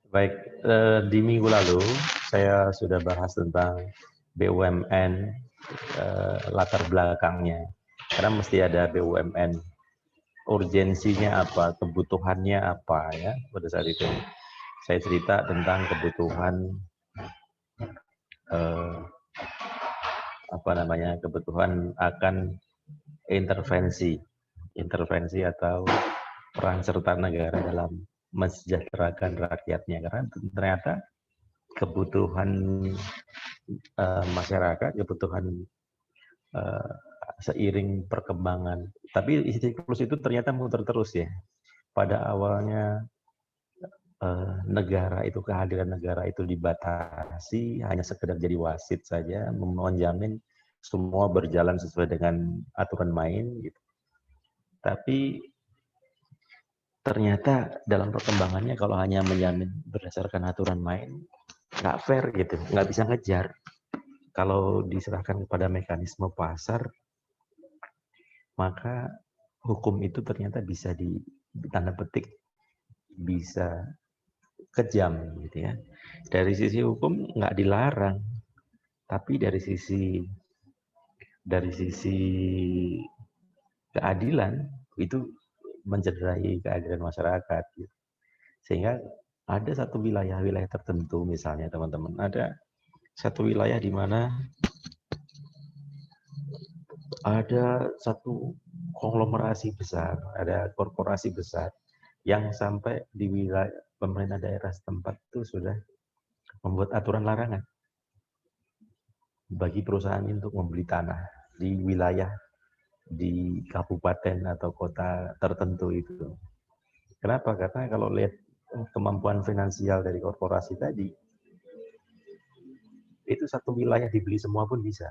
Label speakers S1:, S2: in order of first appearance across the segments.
S1: Baik, di minggu lalu saya sudah bahas tentang BUMN, latar belakangnya. Karena mesti ada BUMN, urgensinya apa, kebutuhannya apa ya. Pada saat itu saya cerita tentang kebutuhan kebutuhan akan intervensi atau peran serta negara dalam mensejahterakan rakyatnya, karena ternyata kebutuhan masyarakat, kebutuhan seiring perkembangan. Tapi siklus itu ternyata muter terus ya. Pada awalnya kehadiran negara itu dibatasi hanya sekedar jadi wasit saja, menjamin semua berjalan sesuai dengan aturan main gitu. Tapi ternyata dalam perkembangannya kalau hanya menjamin berdasarkan aturan main, nggak fair gitu, nggak bisa ngejar. Kalau diserahkan kepada mekanisme pasar, maka hukum itu ternyata bisa tanda petik bisa kejam gitu ya. Dari sisi hukum nggak dilarang, tapi dari sisi keadilan itu mencederai keadilan masyarakat gitu. Sehingga ada satu wilayah-wilayah tertentu, misalnya teman-teman, ada satu wilayah di mana ada satu konglomerasi besar, ada korporasi besar yang sampai di wilayah pemerintah daerah setempat itu sudah membuat aturan larangan bagi perusahaan untuk membeli tanah di wilayah di kabupaten atau kota tertentu itu. Kenapa? Karena kalau lihat kemampuan finansial dari korporasi tadi, itu satu wilayah dibeli semua pun bisa.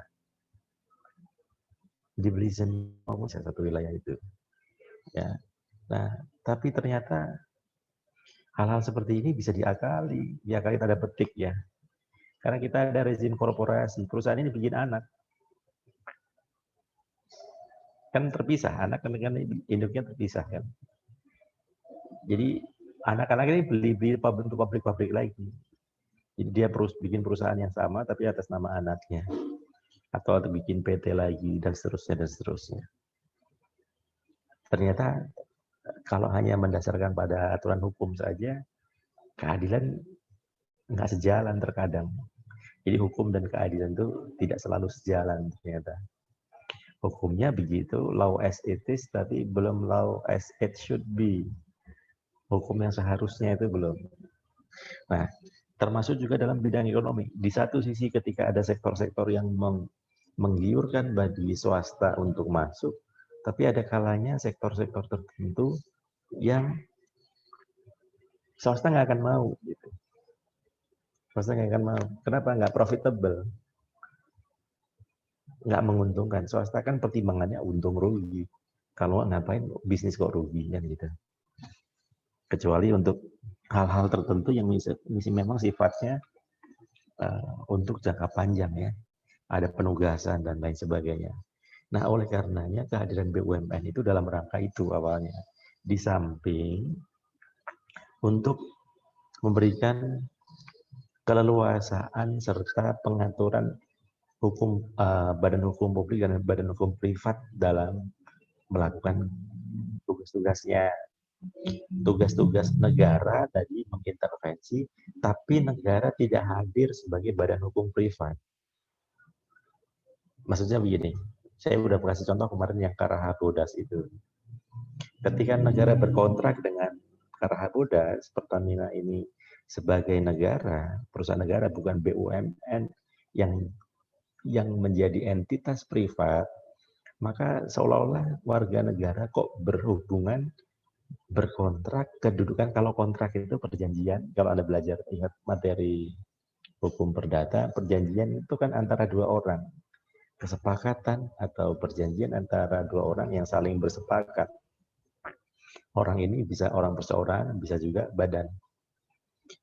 S1: Dibeli semua pun bisa satu wilayah itu. Ya. Nah, tapi ternyata hal-hal seperti ini bisa diakali tanda petik ya. Karena kita ada rezim korporasi, perusahaan ini bikin anak. Kan terpisah, anak kan induknya terpisah kan. Jadi anak-anak ini beli bentuk pabrik-pabrik lagi. Jadi dia bikin perusahaan yang sama tapi atas nama anaknya. Atau bikin PT lagi dan seterusnya dan seterusnya. Ternyata kalau hanya mendasarkan pada aturan hukum saja, keadilan nggak sejalan terkadang. Jadi hukum dan keadilan itu tidak selalu sejalan ternyata. Hukumnya begitu, law as it is, tapi belum law as it should be. Hukum yang seharusnya itu belum. Nah, termasuk juga dalam bidang ekonomi. Di satu sisi ketika ada sektor-sektor yang menggiurkan bagi swasta untuk masuk, tapi ada kalanya sektor-sektor tertentu yang swasta nggak akan mau. Gitu. Swasta nggak akan mau. Kenapa? Nggak profitable. Nggak menguntungkan. Swasta kan pertimbangannya untung rugi. Kalau ngapain bisnis kok rugi kan gitu. Kecuali untuk hal-hal tertentu yang memang sifatnya untuk jangka panjang ya. Ada penugasan dan lain sebagainya. Nah, oleh karenanya kehadiran BUMN itu dalam rangka itu awalnya. Di samping untuk memberikan keleluasaan serta pengaturan hukum badan hukum publik dan badan hukum privat dalam melakukan tugas-tugasnya, tugas-tugas negara tadi mengintervensi, tapi negara tidak hadir sebagai badan hukum privat. Maksudnya begini, saya udah kasih contoh kemarin yang Karahabodas itu. Ketika negara berkontrak dengan Karahabodas, Pertamina ini sebagai negara, perusahaan negara bukan BUMN yang menjadi entitas privat, maka seolah-olah warga negara kok berhubungan berkontrak, kedudukan kalau kontrak itu perjanjian, kalau Anda belajar ingat materi hukum perdata, perjanjian itu kan antara dua orang, kesepakatan atau perjanjian antara dua orang yang saling bersepakat. Orang ini bisa orang perseorangan, bisa juga badan.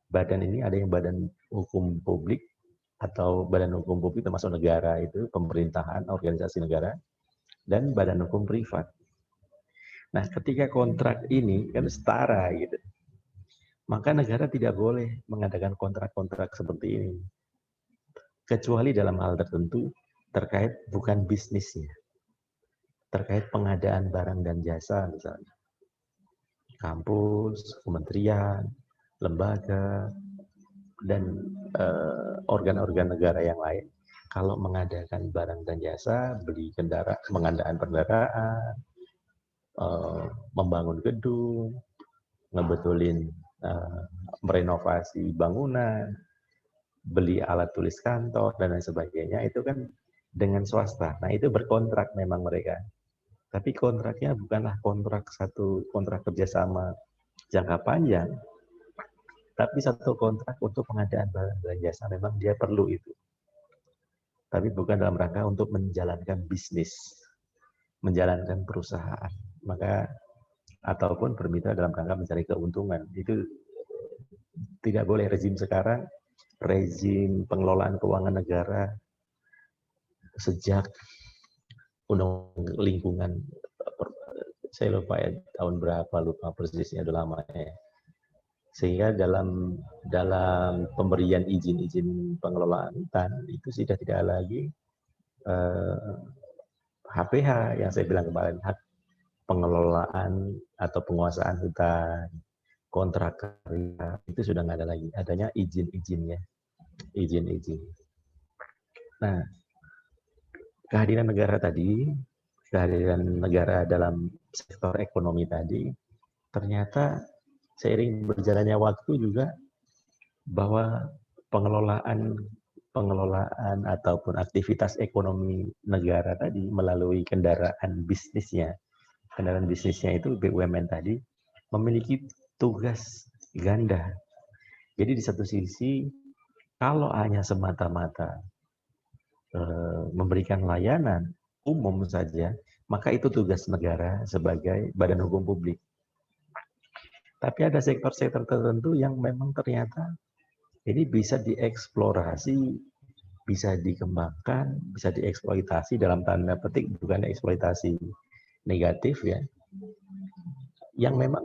S1: Badan ini ada yang badan hukum publik, atau badan hukum publik termasuk negara itu, pemerintahan, organisasi negara, dan badan hukum privat. Nah, ketika kontrak ini kan setara gitu, maka negara tidak boleh mengadakan kontrak-kontrak seperti ini, kecuali dalam hal tertentu terkait bukan bisnisnya, terkait pengadaan barang dan jasa misalnya, kampus, kementerian, lembaga, dan organ-organ negara yang lain. Kalau mengadakan barang dan jasa, beli kendaraan, pengadaan kendaraan, membangun gedung, ngebetulin, merenovasi bangunan, beli alat tulis kantor, dan lain sebagainya, itu kan dengan swasta. Nah, itu berkontrak memang mereka. Tapi kontraknya bukanlah kontrak kerjasama jangka panjang, tapi satu kontrak untuk pengadaan barang dan jasa memang dia perlu itu. Tapi bukan dalam rangka untuk menjalankan bisnis, menjalankan perusahaan. Maka ataupun bermitra dalam rangka mencari keuntungan. Itu tidak boleh. Rezim sekarang, rezim pengelolaan keuangan negara sejak undang lingkungan, saya lupa ya tahun berapa, lupa persisnya, udah lama ya. Sehingga dalam pemberian izin pengelolaan hutan itu sudah tidak lagi HPH yang saya bilang kemarin, hak pengelolaan atau penguasaan hutan, kontrak karya, itu sudah nggak ada lagi. Adanya izin-izinnya, izin-izin. Nah, kehadiran negara dalam sektor ekonomi tadi, ternyata seiring berjalannya waktu juga bahwa pengelolaan ataupun aktivitas ekonomi negara tadi melalui kendaraan bisnisnya itu BUMN tadi memiliki tugas ganda. Jadi di satu sisi, kalau hanya semata-mata memberikan layanan umum saja, maka itu tugas negara sebagai badan hukum publik. Tapi ada sektor-sektor tertentu yang memang ternyata ini bisa dieksplorasi, bisa dikembangkan, bisa dieksploitasi, dalam tanda petik, bukan eksploitasi negatif ya, yang memang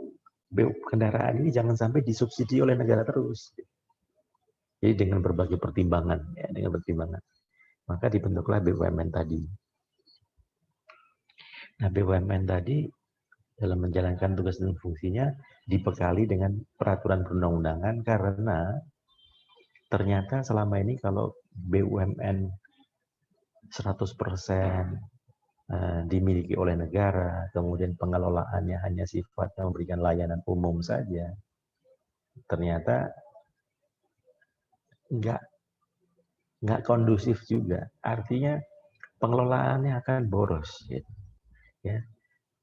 S1: kendaraan ini jangan sampai disubsidi oleh negara terus. Jadi dengan berbagai pertimbangan, ya, maka dibentuklah BUMN tadi. Nah, BUMN tadi dalam menjalankan tugas dan fungsinya dibekali dengan peraturan perundang-undangan, karena ternyata selama ini kalau BUMN 100% dimiliki oleh negara, kemudian pengelolaannya hanya sifatnya memberikan layanan umum saja, ternyata nggak kondusif juga. Artinya pengelolaannya akan boros. Gitu. Ya.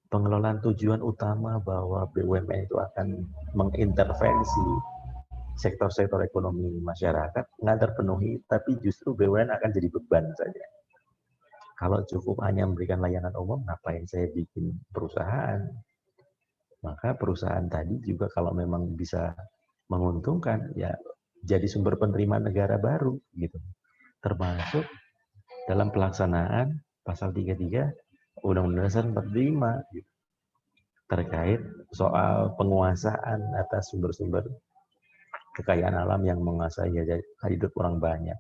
S1: Pengelolaan tujuan utama bahwa BUMN itu akan mengintervensi sektor-sektor ekonomi masyarakat nggak terpenuhi, tapi justru BUMN akan jadi beban saja. Kalau cukup hanya memberikan layanan umum, ngapain saya bikin perusahaan? Maka perusahaan tadi juga kalau memang bisa menguntungkan, ya jadi sumber penerimaan negara baru, gitu. Termasuk dalam pelaksanaan pasal 33 Undang-Undang Dasar 45 gitu, terkait soal penguasaan atas sumber-sumber kekayaan alam yang menguasai hidup orang banyak.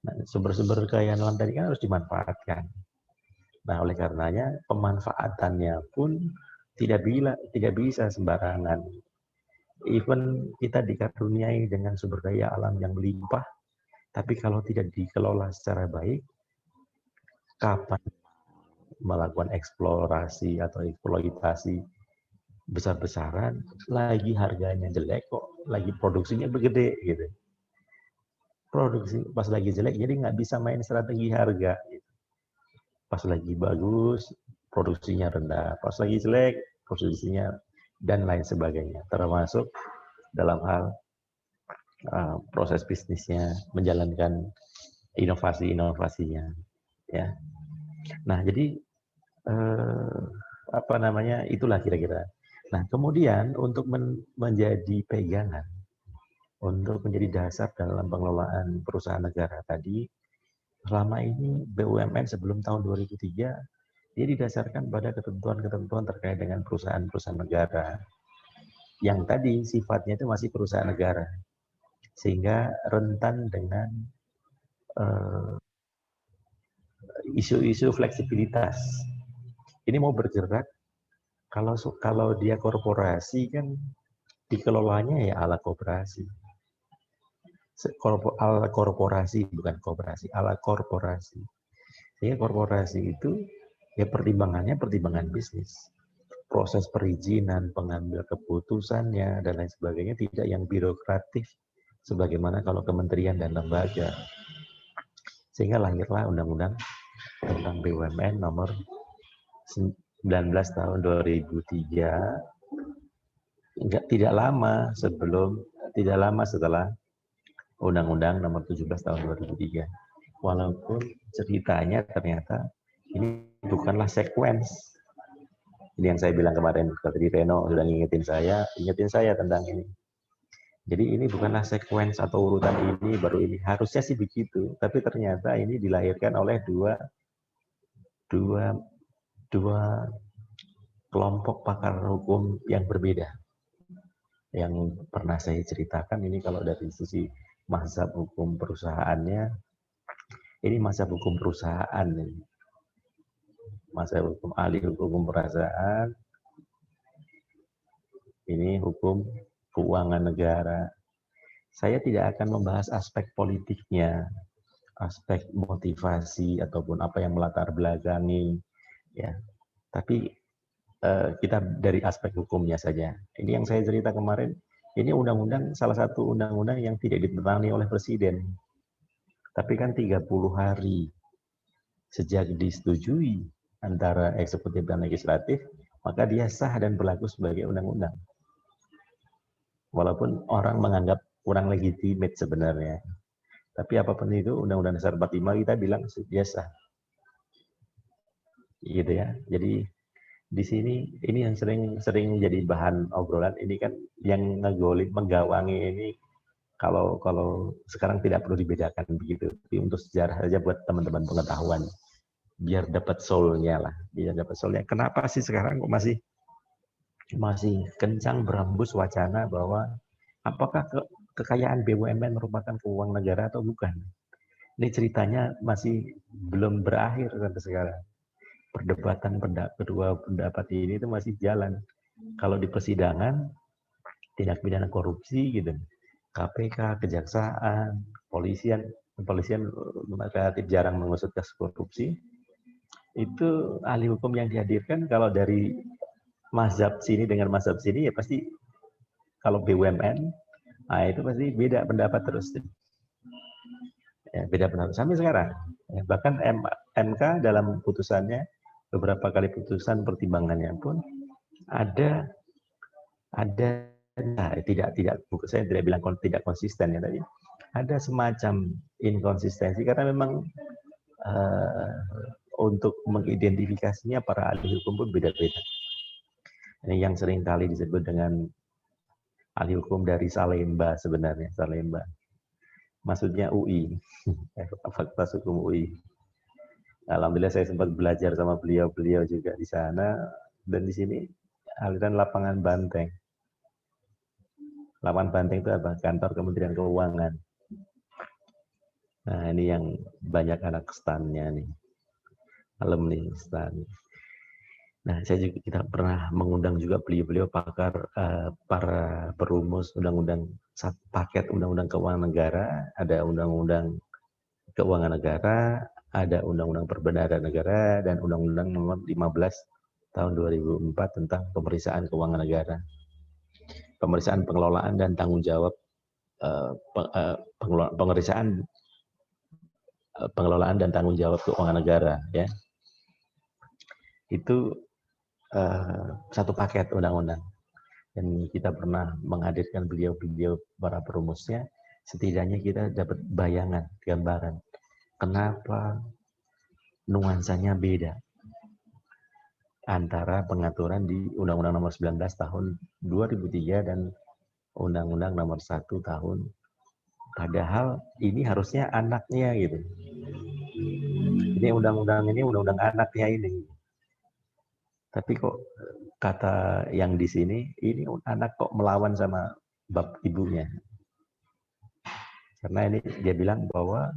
S1: Nah, sumber-sumber kekayaan alam tadi kan harus dimanfaatkan. Nah, oleh karenanya pemanfaatannya pun tidak bisa sembarangan. Even kita dikaruniai dengan sumber daya alam yang melimpah, tapi kalau tidak dikelola secara baik, kapan melakukan eksplorasi atau eksploitasi besar-besaran, lagi harganya jelek kok, lagi produksinya begede gitu. Produksi pas lagi jelek, jadi nggak bisa main strategi harga. Gitu. Pas lagi bagus, produksinya rendah. Pas lagi jelek, produksinya dan lain sebagainya. Termasuk dalam hal proses bisnisnya, menjalankan inovasi-inovasinya. Ya. Nah, jadi itulah kira-kira. Nah, kemudian untuk menjadi pegangan, untuk menjadi dasar dalam pengelolaan perusahaan negara tadi, selama ini BUMN sebelum tahun 2003 Dia didasarkan pada ketentuan-ketentuan terkait dengan perusahaan-perusahaan negara yang tadi sifatnya itu masih perusahaan negara, sehingga rentan dengan isu-isu fleksibilitas. Ini mau bergerak, kalau dia korporasi kan dikelolanya ya ala koperasi. Ala korporasi bukan koperasi, ala korporasi. Sehingga korporasi itu ya pertimbangannya pertimbangan bisnis. Proses perizinan, pengambil keputusannya dan lain sebagainya tidak yang birokratif sebagaimana kalau kementerian dan lembaga. Sehingga lahirlah undang-undang tentang BUMN nomor 19 tahun 2003. Tidak lama setelah Undang-Undang nomor 17 tahun 2003. Walaupun ceritanya ternyata ini bukanlah sequence. Ini yang saya bilang kemarin, tadi Reno sudah ingetin saya tentang ini. Jadi ini bukanlah sequence atau urutan ini baru ini. Harusnya sih begitu, tapi ternyata ini dilahirkan oleh dua kelompok pakar hukum yang berbeda. Yang pernah saya ceritakan ini kalau dari sisi mazhab hukum perusahaannya, ini mazhab hukum perusahaan ini. Mazhab hukum ahli hukum perusahaan, ini hukum keuangan negara. Saya tidak akan membahas aspek politiknya, aspek motivasi ataupun apa yang melatar belakangi, ya. Tapi kita dari aspek hukumnya saja. Ini yang saya cerita kemarin. Ini undang-undang salah satu undang-undang yang tidak ditandatangani oleh presiden. Tapi kan 30 hari sejak disetujui antara eksekutif dan legislatif, maka dia sah dan berlaku sebagai undang-undang. Walaupun orang menganggap kurang legitimate sebenarnya. Tapi apapun itu, Undang-Undang Dasar 45 kita bilang dia sah. Gitu ya. Jadi di sini ini yang sering jadi bahan obrolan ini kan yang menggawangi ini kalau sekarang tidak perlu dibedakan begitu. Tapi untuk sejarah saja buat teman-teman pengetahuan. Biar dapat soul-nya lah. Biar dapat soul-nya. Kenapa sih sekarang kok masih kencang berembus wacana bahwa apakah kekayaan BUMN merupakan keuangan negara atau bukan? Ini ceritanya masih belum berakhir sampai sekarang. Perdebatan kedua pendapat ini itu masih jalan. Kalau di persidangan, tindak pidana korupsi gitu, KPK, kejaksaan, polisian relatif jarang mengusut kasus korupsi. Itu ahli hukum yang dihadirkan kalau dari mazhab sini dengan mazhab sini ya pasti kalau BUMN, nah itu pasti beda pendapat terus. Ya, beda pendapat sampai sekarang. Ya, bahkan MK dalam putusannya beberapa kali putusan pertimbangannya pun ada saya tidak bilang tidak konsisten ya tadi. Ada semacam inkonsistensi karena memang untuk mengidentifikasinya para ahli hukum pun beda-beda. Ini yang sering kali disebut dengan ahli hukum dari Salemba sebenarnya, Salemba. Maksudnya UI, Fakultas Hukum UI. Alhamdulillah saya sempat belajar sama beliau juga di sana, dan di sini aliran lapangan Banteng. Lapangan Banteng itu apa? Kantor Kementerian Keuangan. Nah ini yang banyak anak stannya nih, alumni stan. Nah kita pernah mengundang juga beliau pakar para perumus undang-undang paket undang-undang keuangan negara, ada undang-undang keuangan negara, ada undang-undang perbendaharaan negara, dan undang-undang nomor 15 tahun 2004 tentang pemeriksaan keuangan negara. Pemeriksaan pengelolaan dan tanggung jawab pengelolaan dan tanggung jawab keuangan negara ya. Itu satu paket undang-undang. Dan kita pernah menghadirkan beliau para perumusnya, setidaknya kita dapat bayangan, gambaran kenapa nuansanya beda antara pengaturan di Undang-Undang Nomor 19 Tahun 2003 dan Undang-Undang Nomor 1 Tahun. Padahal ini harusnya anaknya gitu. Ini undang-undang anaknya ini. Tapi kok kata yang di sini, ini anak kok melawan sama bab ibunya. Karena ini dia bilang bahwa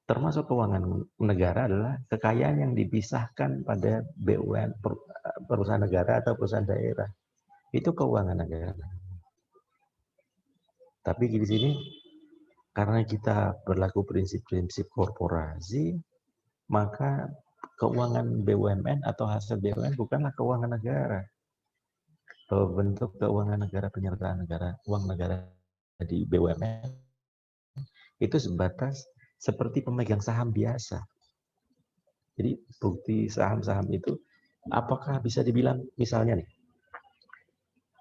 S1: termasuk keuangan negara adalah kekayaan yang dipisahkan pada BUMN, perusahaan negara atau perusahaan daerah. Itu keuangan negara. Tapi di sini, karena kita berlaku prinsip-prinsip korporasi, maka keuangan BUMN atau hasil BUMN bukanlah keuangan negara. Bentuk keuangan negara, penyertaan negara, uang negara di BUMN itu sebatas seperti pemegang saham biasa. Jadi bukti saham-saham itu apakah bisa dibilang misalnya nih,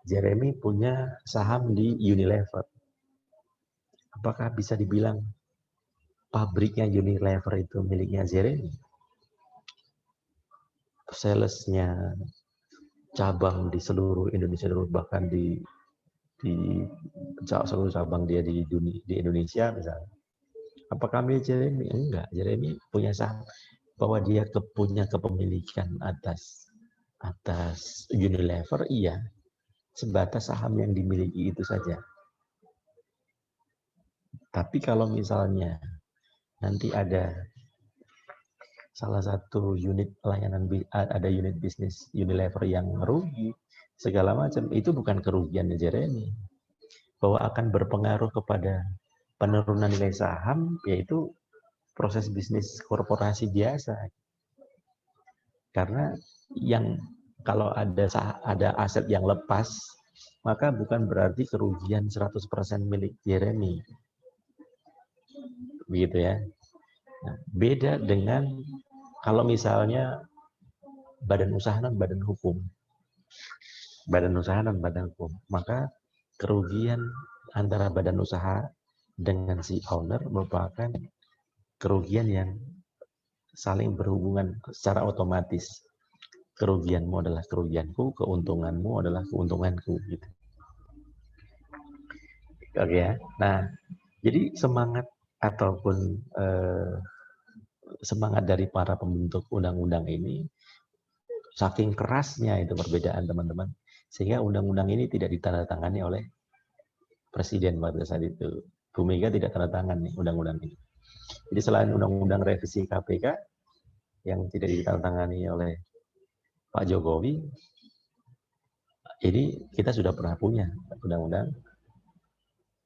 S1: Jeremy punya saham di Unilever. Apakah bisa dibilang pabriknya Unilever itu miliknya Jeremy? Salesnya cabang di seluruh Indonesia, bahkan di seluruh cabang dia di Indonesia misalnya. Apakah milik Jeremy? Enggak. Jeremy punya saham bahwa dia punya kepemilikan atas Unilever, iya. Sebatas saham yang dimiliki itu saja. Tapi kalau misalnya nanti ada salah satu unit layanan, ada unit bisnis Unilever yang rugi, segala macam, itu bukan kerugian Jeremy. Bahwa akan berpengaruh kepada penurunan nilai saham, yaitu proses bisnis korporasi biasa. Karena yang kalau ada aset yang lepas, maka bukan berarti kerugian 100% milik Jeremy. Begitu ya. Nah, beda dengan kalau misalnya badan usaha dan badan hukum. Badan usaha dan badan hukum. Maka kerugian antara badan usaha dengan si owner merupakan kerugian yang saling berhubungan secara otomatis. Kerugianmu adalah kerugianku, keuntunganmu adalah keuntunganku. Gitu. Oke ya. Nah, jadi semangat ataupun semangat dari para pembentuk undang-undang ini, saking kerasnya itu perbedaan teman-teman, sehingga undang-undang ini tidak ditandatangani oleh Presiden pada saat itu. Bu Mega tidak tanda tangan nih undang-undang ini. Jadi selain undang-undang revisi KPK yang tidak ditandatangani oleh Pak Jokowi, ini kita sudah pernah punya undang-undang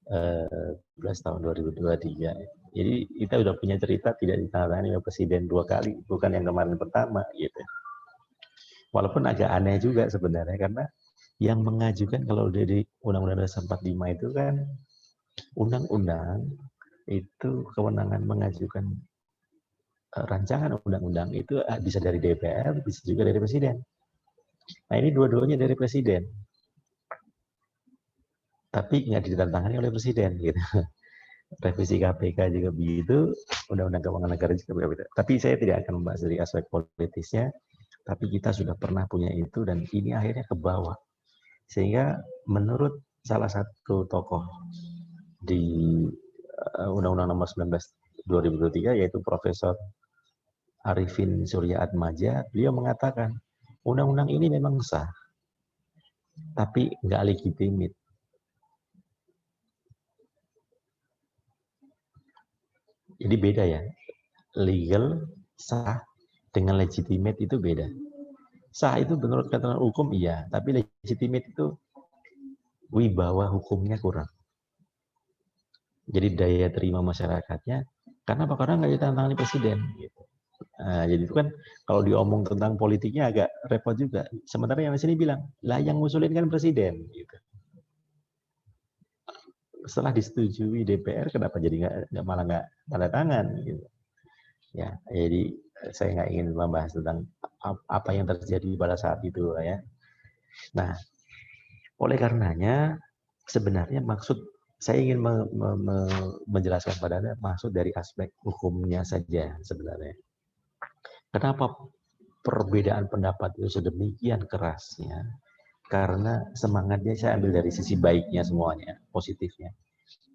S1: 11 tahun 2023. Jadi kita sudah punya cerita tidak ditandatangani oleh Presiden 2 kali, bukan yang kemarin pertama gitu. Walaupun agak aneh juga sebenarnya, karena yang mengajukan kalau dari Undang-Undang Dasar 45 itu kan undang-undang itu kewenangan mengajukan rancangan undang-undang itu bisa dari DPR, bisa juga dari Presiden. Nah ini dua-duanya dari Presiden, tapi nggak ditandatangani oleh Presiden gitu. Revisi KPK juga begitu, Undang-Undang Keuangan Negara juga begitu. Tapi saya tidak akan membahas dari aspek politisnya, tapi kita sudah pernah punya itu dan ini akhirnya ke bawah. Sehingga menurut salah satu tokoh di Undang-Undang Nomor 19 2023 yaitu Profesor Arifin Surya Atmaja, beliau mengatakan undang-undang ini memang sah, tapi nggak legitimit. Jadi beda ya, legal, sah, dengan legitimate itu beda. Sah itu menurut ketentuan hukum iya, tapi legitimate itu wibawa hukumnya kurang. Jadi daya terima masyarakatnya, karena apa? Karena nggak ditantangani Presiden. Gitu. Nah, jadi itu kan kalau diomong tentang politiknya agak repot juga. Sementara yang di sini bilang, lah yang ngusulin kan Presiden. Gitu. Setelah disetujui DPR, kenapa jadi malah nggak tanda tangan? Gitu. Ya, jadi saya nggak ingin membahas tentang apa yang terjadi pada saat itu, ya. Nah, oleh karenanya sebenarnya maksud saya ingin menjelaskan pada Anda maksud dari aspek hukumnya saja sebenarnya. Kenapa perbedaan pendapat itu sedemikian kerasnya? Karena semangatnya saya ambil dari sisi baiknya semuanya, positifnya.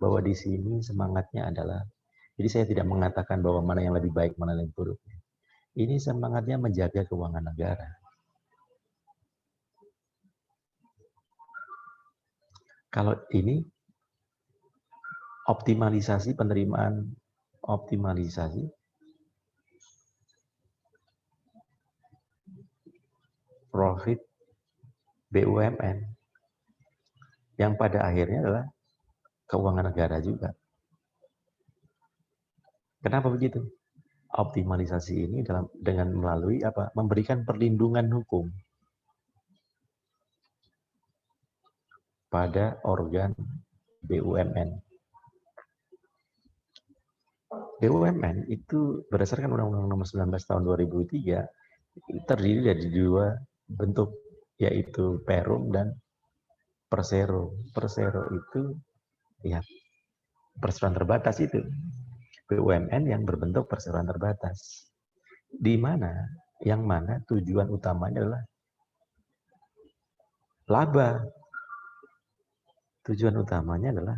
S1: Bahwa di sini semangatnya adalah, jadi saya tidak mengatakan bahwa mana yang lebih baik, mana yang lebih buruk. Ini semangatnya menjaga keuangan negara. Kalau ini optimalisasi penerimaan, optimalisasi profit BUMN yang pada akhirnya adalah keuangan negara juga. Kenapa begitu? Optimalisasi ini dengan melalui apa? Memberikan perlindungan hukum pada organ BUMN. BUMN itu berdasarkan Undang-Undang Nomor 19 Tahun 2003 terdiri dari dua bentuk, yaitu Perum dan Persero. Persero itu ya perseroan terbatas itu. BUMN yang berbentuk perseroan terbatas. Di mana yang mana tujuan utamanya adalah laba. Tujuan utamanya adalah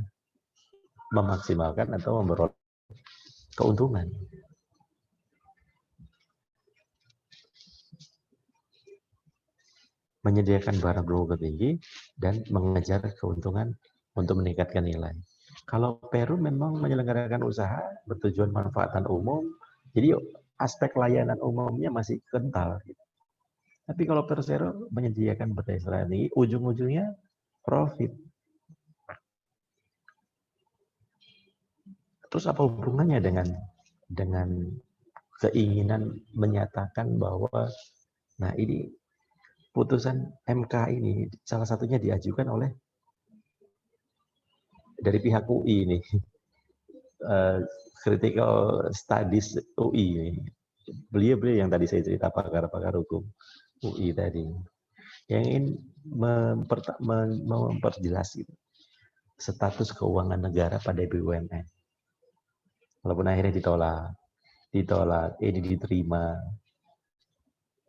S1: memaksimalkan atau memperoleh keuntungan. Menyediakan barang berupa tinggi dan mengejar keuntungan untuk meningkatkan nilai. Kalau Peru memang menyelenggarakan usaha bertujuan manfaatan umum, jadi aspek layanan umumnya masih kental. Tapi kalau Persero menyediakan berdasarkan tinggi, ujung-ujungnya profit. Terus apa hubungannya dengan keinginan menyatakan bahwa nah ini putusan MK ini salah satunya diajukan oleh dari pihak UI ini, Critical Studies UI ini. Beliau yang tadi saya cerita pakar-pakar hukum UI tadi, yang ingin memperjelas status keuangan negara pada BUMN. Walaupun akhirnya ditolak, ini diterima,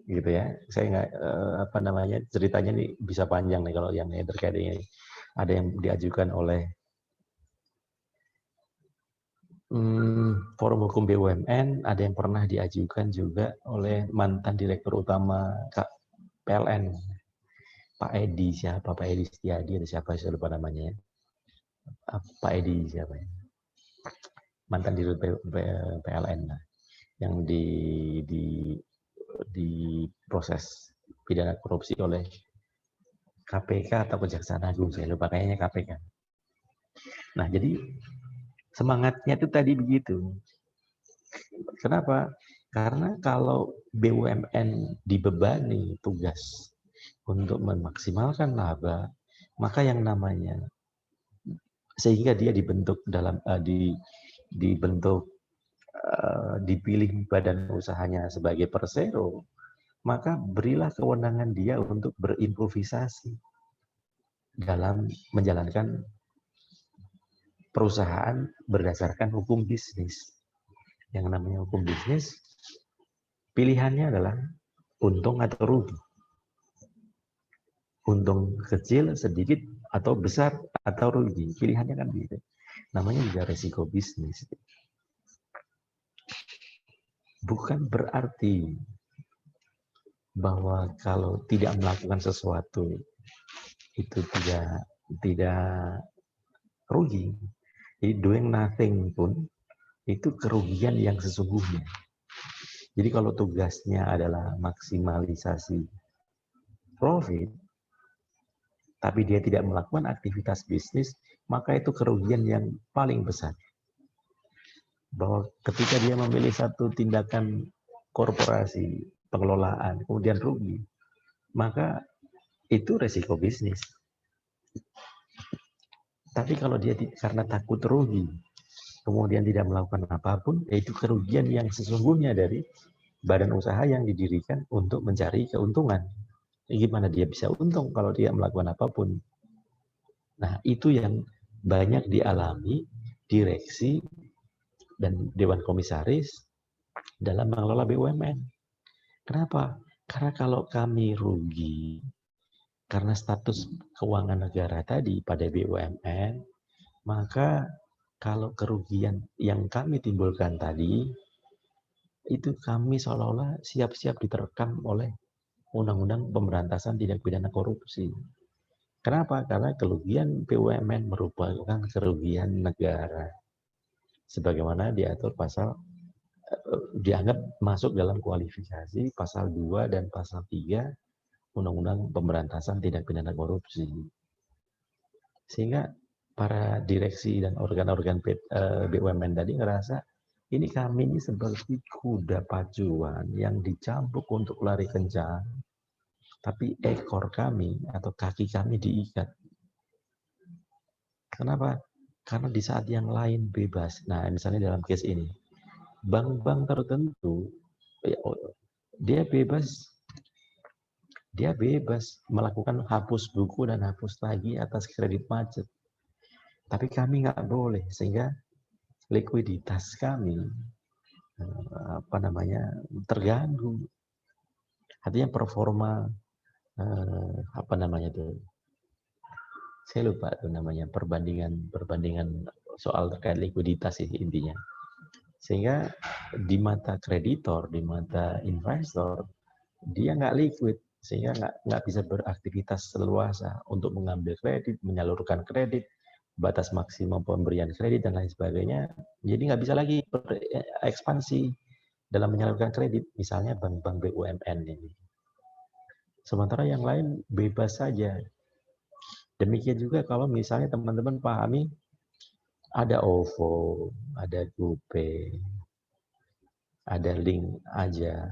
S1: gitu ya. Saya nggak ceritanya ini bisa panjang nih kalau yang terkait ini. Ada yang diajukan oleh Forum Hukum BUMN, ada yang pernah diajukan juga oleh mantan Direktur Utama PLN, Pak Edi siapa, Pak Edi Setiadi atau siapa, saya lupa namanya. Pak Edi siapa ya? Mantan Direktur PLN yang di proses pidana korupsi oleh KPK atau Kejaksaan Agung, saya lupa, kayaknya KPK. Nah, jadi semangatnya itu tadi begitu. Kenapa? Karena kalau BUMN dibebani tugas untuk memaksimalkan laba, maka yang namanya sehingga dia dibentuk dipilih badan usahanya sebagai Persero, maka berilah kewenangan dia untuk berimprovisasi dalam menjalankan perusahaan berdasarkan hukum bisnis. Yang namanya hukum bisnis, pilihannya adalah untung atau rugi. Untung kecil, sedikit, atau besar, atau rugi. Pilihannya kan gitu. Namanya juga resiko bisnis. Bukan berarti bahwa kalau tidak melakukan sesuatu itu tidak rugi. Jadi doing nothing pun itu kerugian yang sesungguhnya. Jadi kalau tugasnya adalah maksimalisasi profit, tapi dia tidak melakukan aktivitas bisnis, maka itu kerugian yang paling besar. Bahwa ketika dia memilih satu tindakan korporasi, pengelolaan, kemudian rugi, maka itu resiko bisnis. Tapi kalau dia karena takut rugi, kemudian tidak melakukan apapun, yaitu kerugian yang sesungguhnya dari badan usaha yang didirikan untuk mencari keuntungan. Gimana dia bisa untung kalau dia melakukan apapun? Nah, itu yang banyak dialami direksi dan dewan komisaris dalam mengelola BUMN. Kenapa? Karena kalau kami rugi karena status keuangan negara tadi pada BUMN, maka kalau kerugian yang kami timbulkan tadi, itu kami seolah-olah siap-siap diterkam oleh Undang-Undang Pemberantasan Tindak Pidana Korupsi. Kenapa? Karena kerugian BUMN merupakan kerugian negara. Sebagaimana diatur pasal dianggap masuk dalam kualifikasi pasal 2 dan pasal 3 Undang-Undang Pemberantasan Tindak Pidana Korupsi. Sehingga para direksi dan organ-organ BUMN tadi ngerasa ini kami ini seperti kuda pacuan yang dicambuk untuk lari kencang, tapi ekor kami atau kaki kami diikat. Kenapa? Karena di saat yang lain bebas. Nah, misalnya dalam case ini, bank-bank tertentu dia bebas melakukan hapus buku dan hapus tagih atas kredit macet. Tapi kami nggak boleh, sehingga likuiditas kami terganggu. Artinya performa saya lupa itu namanya, perbandingan soal terkait likuiditas ini intinya. Sehingga di mata kreditor, di mata investor, dia nggak liquid, sehingga nggak bisa beraktivitas leluasa untuk mengambil kredit, menyalurkan kredit, batas maksimum pemberian kredit, dan lain sebagainya. Jadi nggak bisa lagi berekspansi dalam menyalurkan kredit, misalnya bank-bank BUMN ini. Sementara yang lain bebas saja. Demikian juga kalau misalnya teman-teman pahami ada OVO, ada GoPay, ada link aja.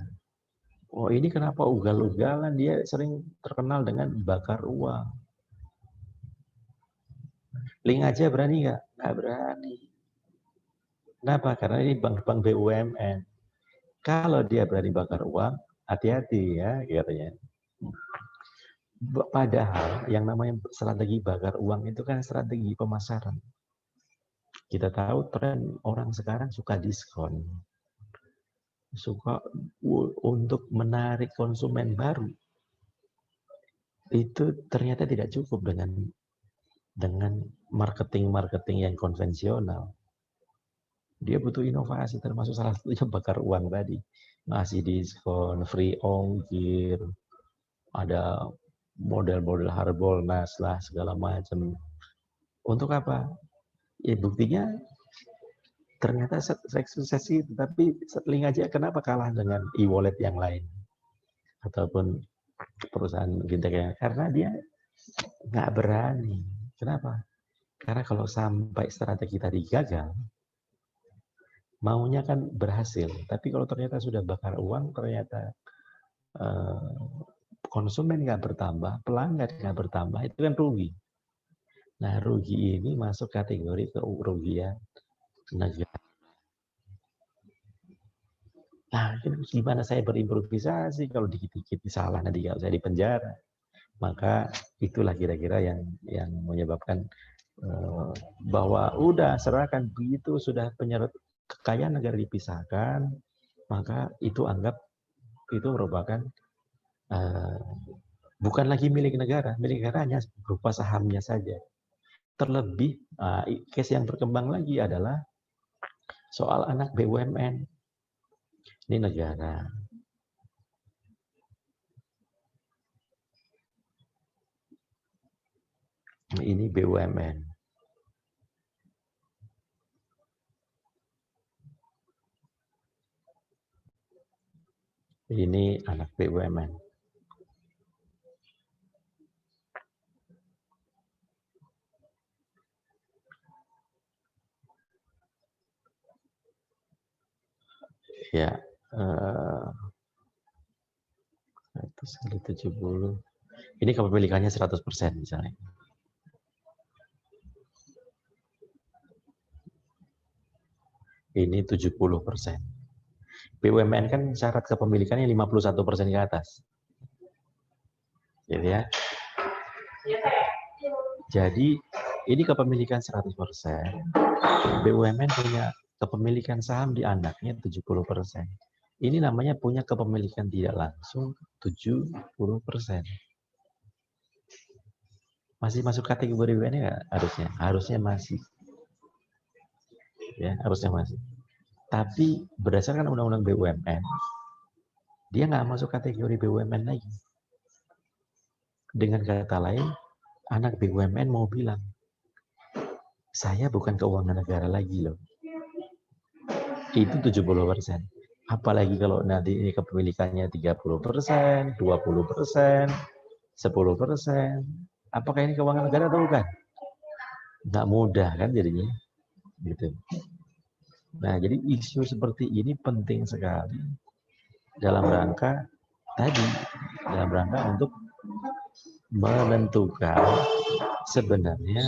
S1: Oh, ini kenapa ugal-ugalan, dia sering terkenal dengan bakar uang. Link aja berani nggak? Nggak berani. Kenapa? Karena ini bank-bank BUMN. Kalau dia berani bakar uang, hati-hati ya katanya. Padahal yang namanya strategi bakar uang itu kan strategi pemasaran. Kita tahu tren orang sekarang suka diskon. Suka untuk menarik konsumen baru. Itu ternyata tidak cukup dengan marketing yang konvensional. Dia butuh inovasi, termasuk salah satunya bakar uang tadi. Ngasih diskon, free ongkir, ada model-model Harbolnas lah, segala macam. Untuk apa? Ya buktinya ternyata sukses itu, tapi link aja kenapa kalah dengan e-wallet yang lain? Ataupun perusahaan fintech, karena dia nggak berani. Kenapa? Karena kalau sampai strategi tadi gagal, maunya kan berhasil, tapi kalau ternyata sudah bakar uang, ternyata konsumen nggak bertambah, pelanggan nggak bertambah, itu kan rugi. Nah, rugi ini masuk kategori kerugian negara. Nah, gimana saya berimprovisasi kalau dikit-dikit salah, nanti kalau saya di penjara. Maka itulah kira-kira yang menyebabkan bahwa udah serahkan, begitu sudah kekayaan negara dipisahkan, maka itu anggap itu merupakan bukan lagi milik negara hanya berupa sahamnya saja. Terlebih case yang berkembang lagi adalah soal anak BUMN. Ini negara. Ini BUMN. Ini anak BUMN. Ya, 170. Ini kepemilikannya 100% misalnya. Ini 70%. BUMN kan syarat kepemilikannya 51% ke atas. Gitu ya. Jadi ini kepemilikan 100%. BUMN punya kepemilikan saham di anaknya 70%. Ini namanya punya kepemilikan tidak langsung 70%. Masih masuk kategori BUMN nggak? Harusnya masih. Ya, harusnya masih. Tapi berdasarkan undang-undang BUMN, dia nggak masuk kategori BUMN lagi. Dengan kata lain, anak BUMN mau bilang, saya bukan keuangan negara lagi loh. Itu 70%. Apalagi kalau nanti ini kepemilikannya 30%, 20%, 10%. Apakah ini keuangan negara atau bukan? Nggak mudah kan jadinya. Gitu. Nah, jadi isu seperti ini penting sekali dalam rangka untuk menentukan sebenarnya,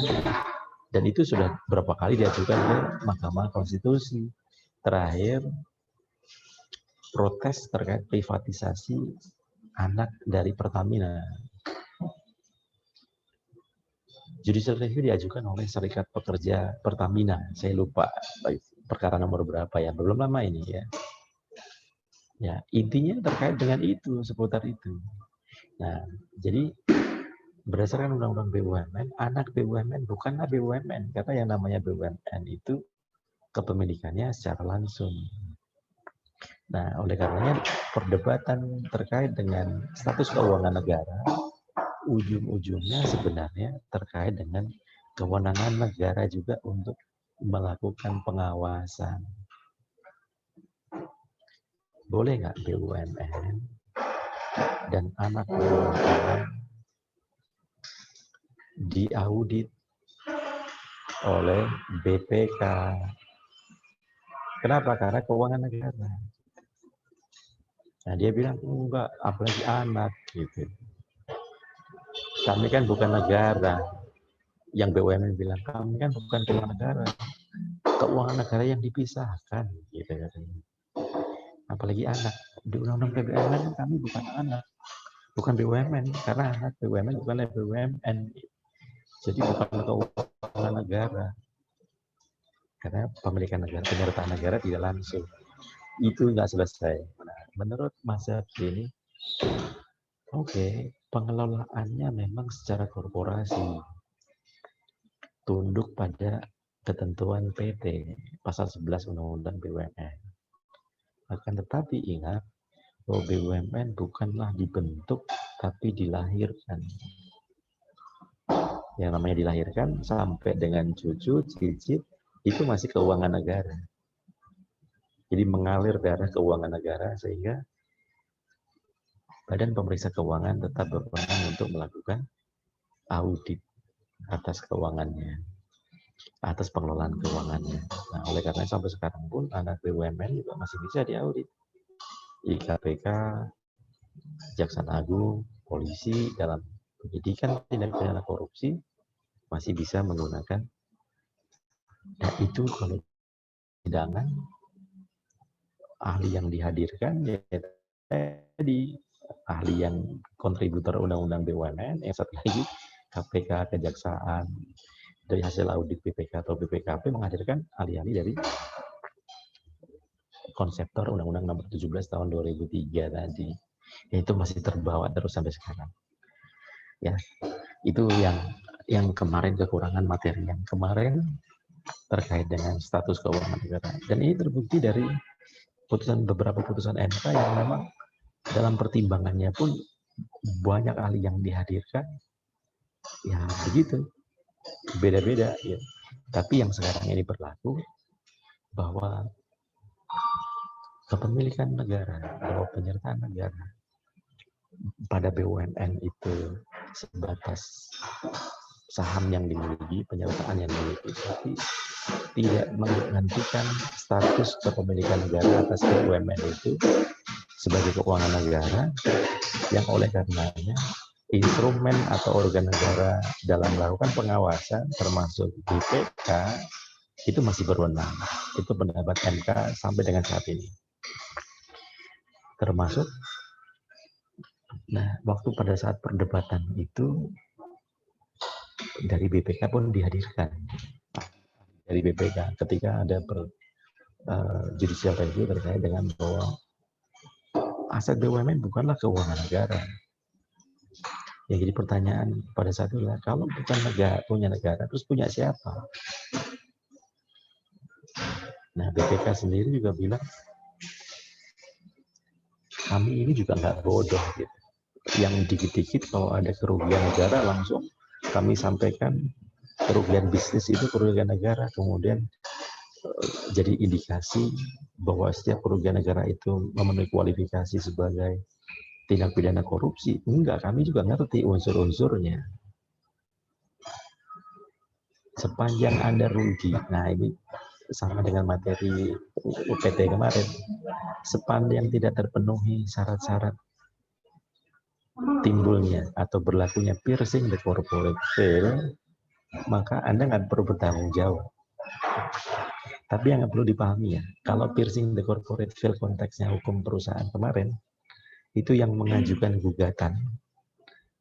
S1: dan itu sudah berapa kali diajukan ke Mahkamah Konstitusi. Terakhir, protes terkait privatisasi anak dari Pertamina. Judicial review diajukan oleh Serikat Pekerja Pertamina. Saya lupa perkara nomor berapa ya, belum lama ini ya. Ya, intinya terkait dengan itu, seputar itu. Nah, jadi berdasarkan Undang-Undang BUMN, anak BUMN bukanlah BUMN, karena yang namanya BUMN itu kepemilikannya secara langsung. Nah, oleh karenanya perdebatan terkait dengan status keuangan negara, ujung-ujungnya sebenarnya terkait dengan kewenangan negara juga untuk melakukan pengawasan. Boleh nggak BUMN dan anak BUMN diaudit oleh BPK? Kenapa? Karena keuangan negara. Nah, dia bilang enggak, apalagi anak gitu. Kami kan bukan negara. Yang BUMN bilang kami kan bukan keuangan negara. Keuangan negara yang dipisahkan gitu katanya. Apalagi anak. Di Undang-Undang BUMN kami bukan anak. Bukan BUMN, karena anak BUMN bukanlah BUMN. Jadi bukan keuangan negara. Karena pemilikan negara, penyertaan negara tidak langsung. Itu nggak selesai. Nah, menurut Mas ini, oke, pengelolaannya memang secara korporasi. Tunduk pada ketentuan PT, pasal 11 Undang-Undang BUMN. Akan tetapi ingat, bahwa BUMN bukanlah dibentuk, tapi dilahirkan. Yang namanya dilahirkan sampai dengan cucu, cicit, itu masih keuangan negara. Jadi mengalir darah keuangan negara sehingga Badan Pemeriksa Keuangan tetap berwenang untuk melakukan audit atas keuangannya, atas pengelolaan keuangannya. Nah, oleh karena sampai sekarang pun anak BUMN juga masih bisa diaudit. Di KPK, Kejaksaan Agung, polisi dalam penyidikan tindak pidana korupsi masih bisa menggunakan. Nah, itu kalau sidangan ahli yang dihadirkan ya tadi ahli yang kontributor undang-undang BUMN, yang satu lagi KPK, Kejaksaan, dari hasil audit BPK atau BPKP menghadirkan ahli-ahli dari konseptor Undang-Undang Nomor 17 tahun 2003 tadi. Ya, itu masih terbawa terus sampai sekarang. Ya, itu yang kemarin kekurangan materi yang kemarin terkait dengan status keuangan negara. Dan ini terbukti dari beberapa putusan MK yang memang dalam pertimbangannya pun banyak ahli yang dihadirkan. Ya begitu, beda-beda. Ya. Tapi yang sekarang ini berlaku bahwa kepemilikan negara, bahwa penyertaan negara pada BUMN itu sebatas saham yang dimiliki, penyertaan yang dimiliki, tapi tidak menghentikan status kepemilikan negara atas BUMN itu sebagai keuangan negara, yang oleh karenanya instrumen atau organ negara dalam melakukan pengawasan termasuk BPK itu masih berwenang. Itu pendapat MK sampai dengan saat ini. Termasuk, nah waktu pada saat perdebatan itu dari BPK pun dihadirkan. Dari BPK ketika ada judicial review terkait dengan bahwa aset BUMN bukanlah keuangan negara. Ya, jadi pertanyaan pada saat itu adalah, kalau bukan negara, punya negara, terus punya siapa? Nah, BPK sendiri juga bilang, kami ini juga nggak bodoh gitu. Yang dikit-dikit kalau ada kerugian negara langsung kami sampaikan kerugian bisnis itu kerugian negara, kemudian jadi indikasi bahwa setiap kerugian negara itu memenuhi kualifikasi sebagai tindak pidana korupsi. Enggak, kami juga ngerti unsur-unsurnya. Sepanjang Anda rugi, nah ini sama dengan materi UPT kemarin, sepanjang tidak terpenuhi syarat-syarat timbulnya atau berlakunya piercing the corporate veil, maka Anda nggak perlu bertanggung jawab. Tapi yang perlu dipahami ya, kalau piercing the corporate veil konteksnya hukum perusahaan kemarin, itu yang mengajukan gugatan,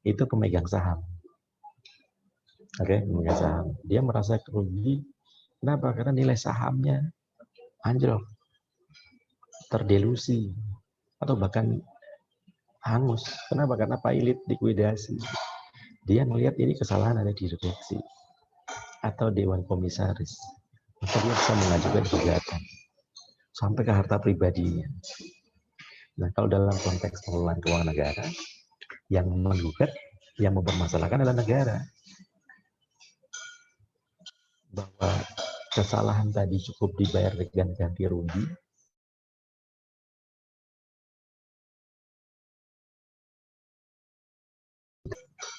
S1: itu pemegang saham. Oke, pemegang saham. Dia merasa rugi, kenapa? Karena nilai sahamnya anjlok, terdelusi, atau bahkan hangus. Kenapa? Karena pilot likuidasi. Dia melihat ini kesalahan ada di direksi atau dewan komisaris. Maka dia bisa mengajukan gugatan sampai ke harta pribadinya. Nah, kalau dalam konteks pengelolaan keuangan negara, yang menggugat, yang mempermasalahkan adalah negara. Bahwa kesalahan tadi cukup dibayar dengan ganti rugi,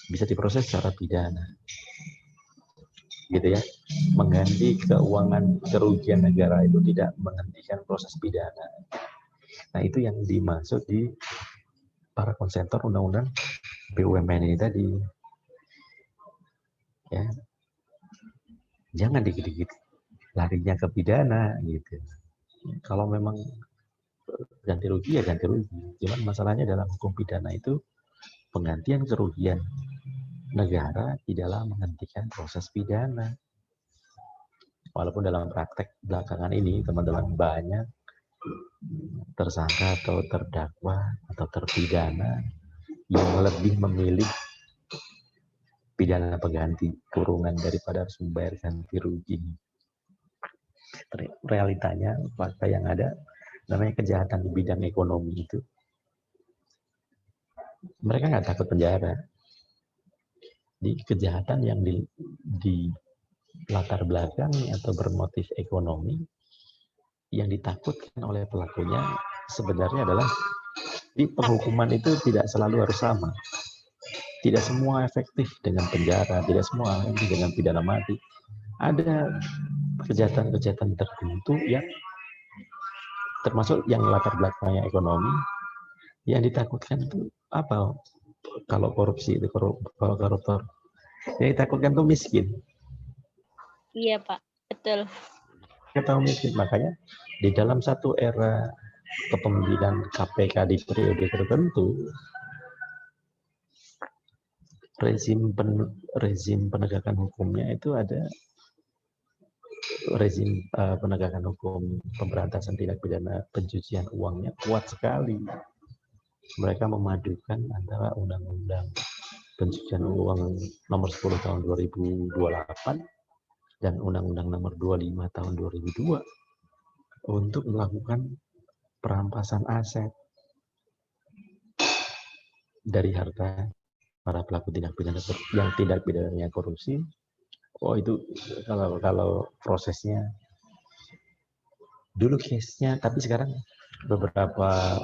S1: bisa diproses secara pidana. Gitu ya. Mengganti keuangan kerugian negara itu tidak menghentikan proses pidana. Nah, itu yang dimaksud di para konseptor undang-undang BUMN ini tadi. Ya. Jangan dikit-dikit larinya ke pidana gitu. Kalau memang ganti rugi ya ganti rugi. Cuman masalahnya dalam hukum pidana itu penggantian kerugian negara tidaklah menghentikan proses pidana. Walaupun dalam praktek belakangan ini teman-teman banyak tersangka atau terdakwa atau terpidana yang lebih memilih pidana pengganti kurungan daripada harus membayar ganti rugi. Realitanya fakta yang ada namanya kejahatan di bidang ekonomi itu mereka nggak takut penjara. Di kejahatan yang di latar belakang atau bermotif ekonomi yang ditakutkan oleh pelakunya sebenarnya adalah di penghukuman itu tidak selalu harus sama. Tidak semua efektif dengan penjara, tidak semua efektif dengan pidana mati. Ada kejahatan-kejahatan tertentu yang termasuk yang latar belakangnya ekonomi yang ditakutkan itu apa? Kalau korupsi itu kalau koruptor yang ditakutkan itu miskin.
S2: Iya Pak, betul.
S1: Kita tahu miskin, makanya di dalam satu era kepemimpinan KPK di periode tertentu rezim penegakan hukumnya itu ada rezim penegakan hukum pemberantasan tindak pidana pencucian uangnya kuat sekali. Mereka memadukan antara undang-undang pencucian uang nomor 10 tahun 2028 dan undang-undang nomor 25 tahun 2002 untuk melakukan perampasan aset dari harta para pelaku tindak pidana yang tidak pidananya korupsi. Oh itu kalau prosesnya dulu case-nya, tapi sekarang beberapa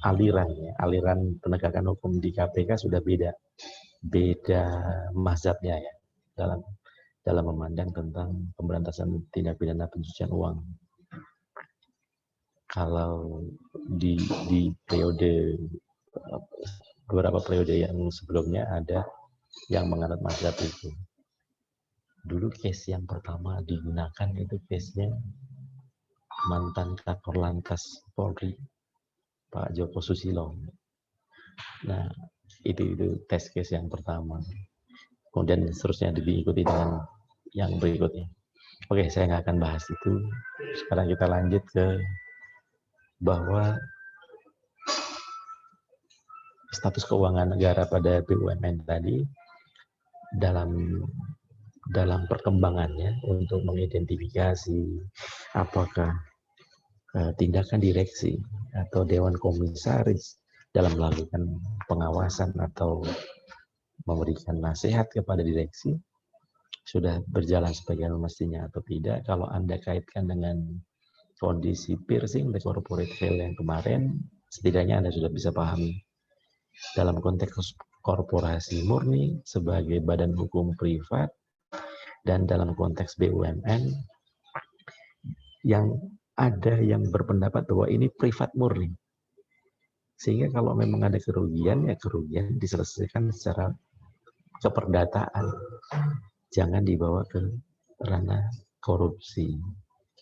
S1: aliran penegakan hukum di KPK sudah beda mazhabnya ya dalam memandang tentang pemberantasan tindak pidana pencucian uang. Kalau di periode beberapa periode yang sebelumnya ada yang menganut mazhab itu. Dulu case yang pertama digunakan itu case-nya mantan Kakor Lantas Polri, Pak Joko Susilo. Nah, itu test case yang pertama. Kemudian seterusnya diikuti dengan yang berikutnya. Oke, saya nggak akan bahas itu. Sekarang kita lanjut ke bahwa status keuangan negara pada BUMN tadi dalam perkembangannya untuk mengidentifikasi apakah tindakan direksi atau dewan komisaris dalam melakukan pengawasan atau memberikan nasihat kepada direksi sudah berjalan sebagaimana mestinya atau tidak. Kalau Anda kaitkan dengan kondisi piercing the corporate veil yang kemarin, setidaknya Anda sudah bisa pahami dalam konteks korporasi murni sebagai badan hukum privat dan dalam konteks BUMN yang ada yang berpendapat bahwa ini privat murni. Sehingga kalau memang ada kerugian, ya kerugian diselesaikan secara keperdataan. Jangan dibawa ke ranah korupsi.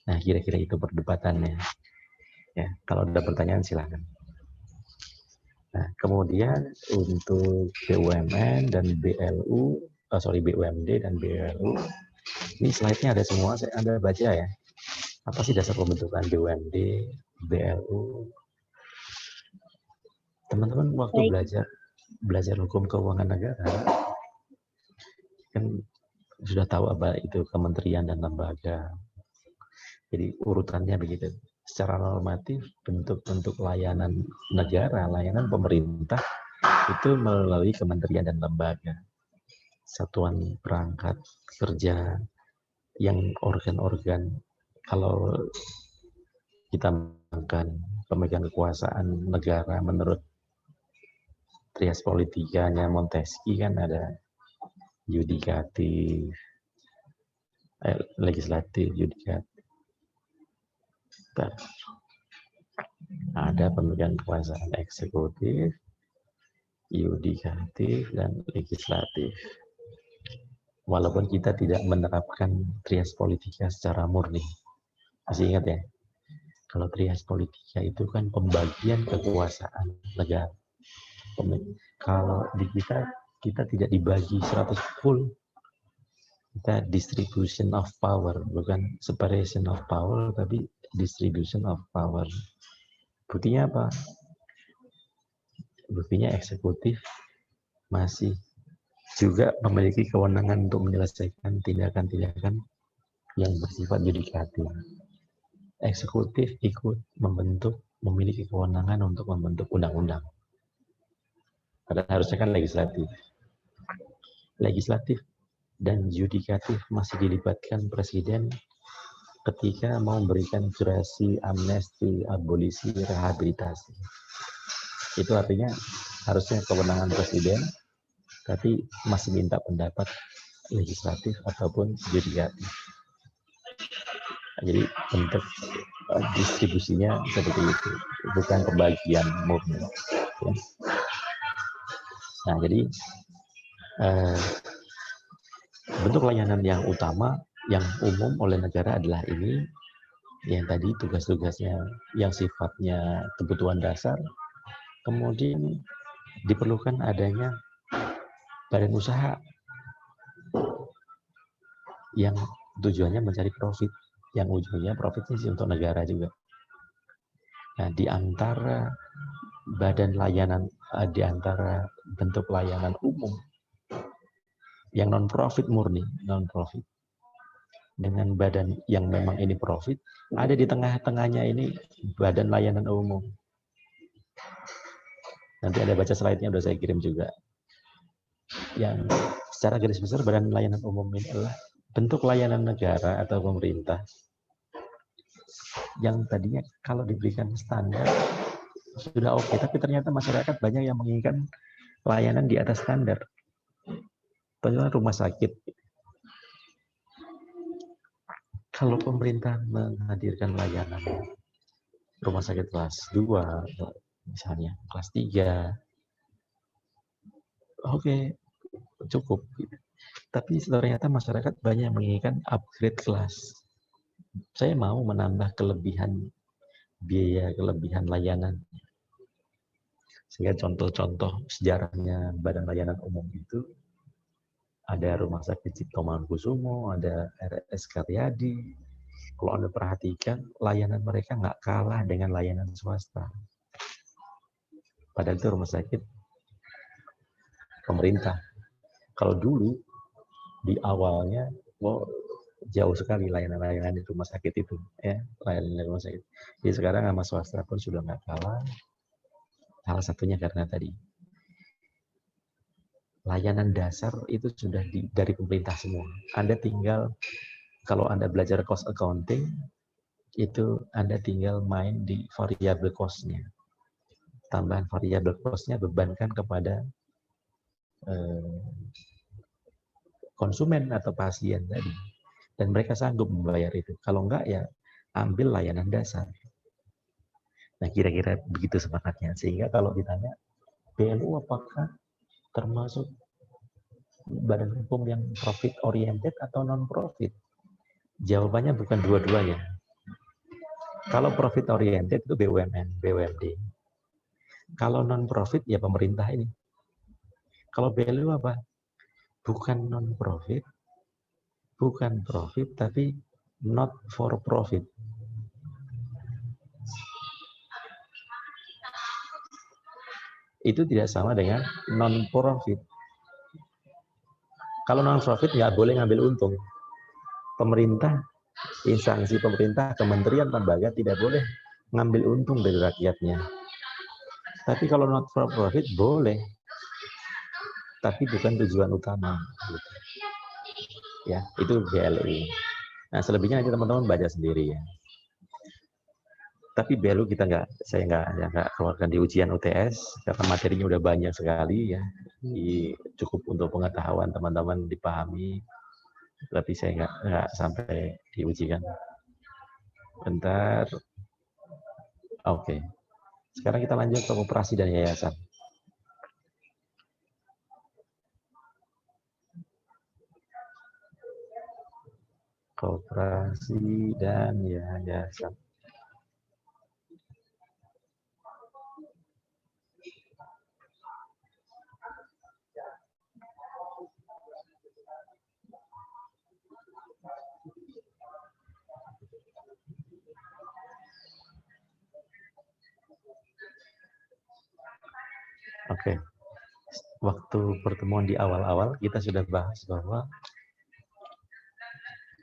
S1: Nah, kira-kira itu perdebatannya. Ya, kalau ada pertanyaan silakan. Nah, kemudian untuk BUMN dan BUMD dan BLU, ini slide-nya ada semua, Anda baca ya. Apa sih dasar pembentukan BUMD, BLU? Teman-teman waktu belajar hukum keuangan negara kan sudah tahu apa itu kementerian dan lembaga. Jadi urutannya begitu. Secara normatif bentuk-bentuk layanan negara, layanan pemerintah itu melalui kementerian dan lembaga. Satuan perangkat kerja yang organ-organ, kalau kita menggunakan pemegang kekuasaan negara menurut trias politikanya Montesquieu kan ada yudikatif, legislatif, yudikatif. Ada pemegang kekuasaan eksekutif, yudikatif, dan legislatif. Walaupun kita tidak menerapkan trias politika secara murni. Masih ingat ya? Kalau trias politika itu kan pembagian kekuasaan negara. Kalau di kita tidak dibagi 100 full. Kita distribution of power, bukan separation of power, tapi distribution of power. Buktinya apa? Buktinya eksekutif masih juga memiliki kewenangan untuk menyelesaikan tindakan-tindakan yang bersifat yudikatif. Eksekutif ikut memiliki kewenangan untuk membentuk undang-undang. Padahal harusnya kan legislatif. Legislatif dan yudikatif masih dilibatkan presiden ketika mau memberikan gerasi, amnesti, abolisi, rehabilitasi. Itu artinya harusnya kewenangan presiden, tapi masih minta pendapat legislatif ataupun yudikatif. Jadi bentuk distribusinya seperti itu, bukan pembagian murni. Ya. Nah, jadi bentuk layanan yang utama, yang umum oleh negara adalah ini, yang tadi tugas-tugasnya yang sifatnya kebutuhan dasar, kemudian diperlukan adanya badan usaha yang tujuannya mencari profit, yang ujungnya profitnya sih untuk negara juga. Nah, di antara badan layanan, di antara bentuk layanan umum yang non-profit murni, non-profit, dengan badan yang memang ini profit, ada di tengah-tengahnya ini badan layanan umum. Nanti ada baca slide-nya, udah saya kirim juga. Yang secara garis besar badan layanan umum ini adalah bentuk layanan negara atau pemerintah yang tadinya kalau diberikan standar sudah oke, tapi ternyata masyarakat banyak yang menginginkan layanan di atas standar. Contohnya rumah sakit. Kalau pemerintah menghadirkan layanan rumah sakit kelas 2, misalnya kelas 3, oke, cukup. Tapi ternyata masyarakat banyak yang menginginkan upgrade kelas. Saya mau menambah kelebihan biaya, kelebihan layanan. Sehingga contoh-contoh sejarahnya badan layanan umum itu ada Rumah Sakit Cipto Mangunkusumo, ada RS Karyadi. Kalau Anda perhatikan, layanan mereka nggak kalah dengan layanan swasta. Padahal itu rumah sakit pemerintah. Kalau dulu di awalnya, jauh sekali layanan-layanan di rumah sakit itu, ya, layanan rumah sakit. Jadi sekarang sama swasta pun sudah nggak kalah. Salah satunya karena tadi layanan dasar itu sudah dari pemerintah semua. Anda tinggal, kalau Anda belajar cost accounting, itu Anda tinggal main di variable cost-nya. Tambahan variable cost-nya bebankan kepada konsumen atau pasien tadi. Dan mereka sanggup membayar itu. Kalau enggak ya ambil layanan dasar. Nah kira-kira begitu semangatnya. Sehingga kalau ditanya, BLU apakah termasuk badan hukum yang profit oriented atau non profit? Jawabannya bukan dua-duanya. Kalau profit oriented itu BUMN, BUMD. Kalau non profit ya pemerintah ini. Kalau BLU apa? Bukan non profit, bukan profit, tapi not for profit. Itu tidak sama dengan non profit. Kalau non profit nggak boleh ngambil untung. Pemerintah, instansi pemerintah, kementerian, lembaga tidak boleh ngambil untung dari rakyatnya. Tapi kalau not for profit boleh, tapi bukan tujuan utama. Ya, itu BLU. Nah, selebihnya nanti teman-teman baca sendiri ya. Tapi BLU kita saya nggak keluarkan di ujian UTS karena materinya udah banyak sekali ya. Cukup untuk pengetahuan teman-teman dipahami. Tapi saya nggak sampai diujikan. Bentar. Oke. Sekarang kita lanjut ke koperasi dan yayasan. Koperasi dan yayasan. Oke. Waktu pertemuan di awal-awal kita sudah bahas bahwa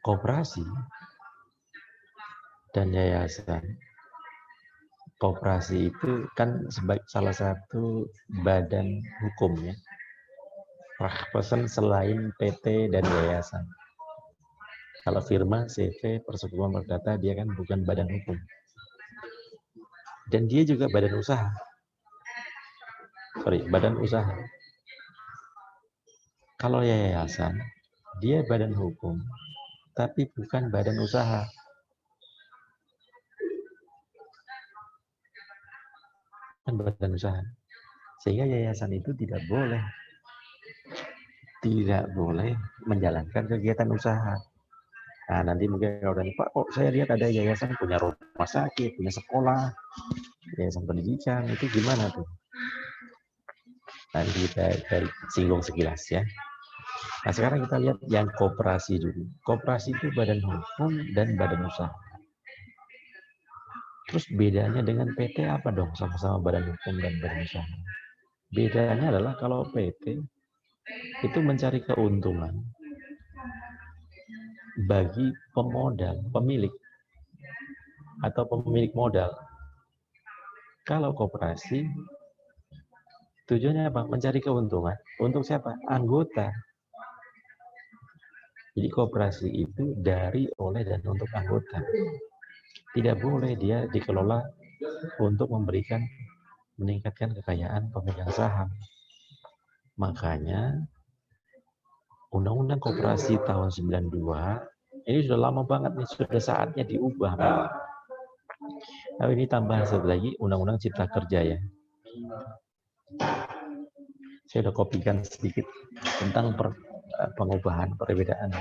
S1: koperasi dan yayasan. Koperasi itu kan sebagai salah satu badan hukum ya. Rahpesan selain PT dan yayasan. Kalau firma, CV, Persekutuan Perdata, dia kan bukan badan hukum. Dan dia juga badan usaha. Badan usaha. Kalau yayasan, dia badan hukum, tapi bukan badan usaha. Kan badan usaha. Sehingga yayasan itu tidak boleh menjalankan kegiatan usaha. Nah, nanti mungkin kalau Pak, kok saya lihat ada yayasan punya rumah sakit, punya sekolah, yayasan pendidikan, itu gimana tuh? Nanti kita singgung sekilas ya. Nah, sekarang kita lihat yang koperasi dulu. Koperasi itu badan hukum dan badan usaha. Terus bedanya dengan PT apa dong? Sama-sama badan hukum dan badan usaha. Bedanya adalah kalau PT itu mencari keuntungan bagi pemodal, pemilik atau pemilik modal. Kalau koperasi tujuannya apa? Mencari keuntungan. Untuk siapa? Anggota. Jadi koperasi itu dari, oleh, dan untuk anggota. Tidak boleh dia dikelola untuk meningkatkan kekayaan pemegang saham. Makanya Undang-Undang Koperasi tahun 92 ini sudah lama banget nih, sudah saatnya diubah. Nah, ini tambahan satu lagi, Undang-Undang Cipta Kerja ya. Saya sudah kopikan sedikit tentang pengubahan, perbedaan.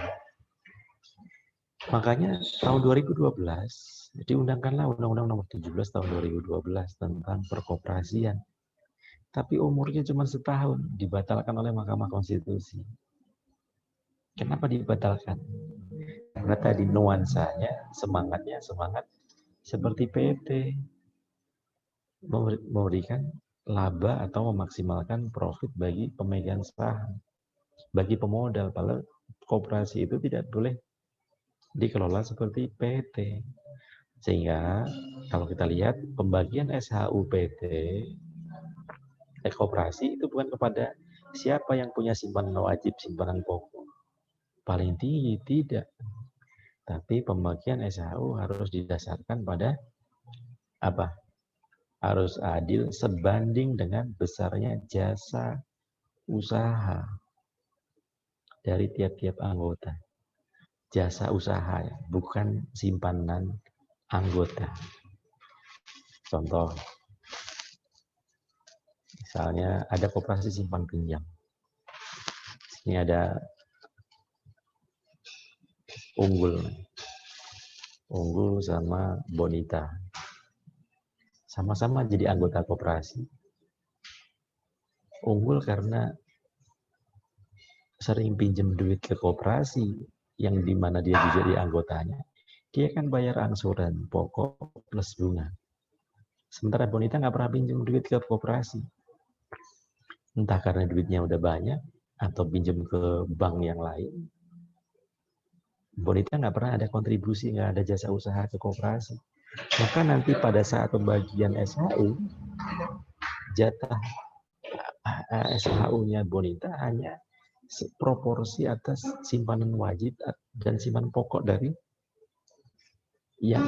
S1: Makanya tahun 2012 diundangkanlah Undang-Undang Nomor 17 tahun 2012 tentang perkoperasian. Tapi umurnya cuma setahun, dibatalkan oleh Mahkamah Konstitusi. Kenapa dibatalkan? Karena tadi nuansanya, semangat seperti PT, memberikan laba atau memaksimalkan profit bagi pemegang saham, bagi pemodal. Padahal koperasi itu tidak boleh dikelola seperti PT. Sehingga kalau kita lihat pembagian SHU PT Koperasi itu bukan kepada siapa yang punya simpanan wajib, simpanan pokok. Paling tinggi, tidak. Tapi pembagian SHU harus didasarkan pada apa? Harus adil sebanding dengan besarnya jasa usaha dari tiap-tiap anggota. Jasa usaha, bukan simpanan anggota. Contoh, misalnya ada koperasi simpan pinjam. Ini ada Unggul sama Bonita. Sama-sama jadi anggota koperasi. Unggul karena sering pinjam duit ke koperasi, yang dimana dia juga jadi anggotanya. Dia kan bayar angsuran pokok plus bunga. Sementara Bonita nggak pernah pinjam duit ke koperasi. Entah karena duitnya udah banyak, atau pinjam ke bank yang lain. Bonita nggak pernah ada kontribusi, nggak ada jasa usaha ke koperasi. Maka nanti pada saat pembagian SHU, jatah SHU-nya Bonita hanya proporsi atas simpanan wajib dan simpanan pokok dari yang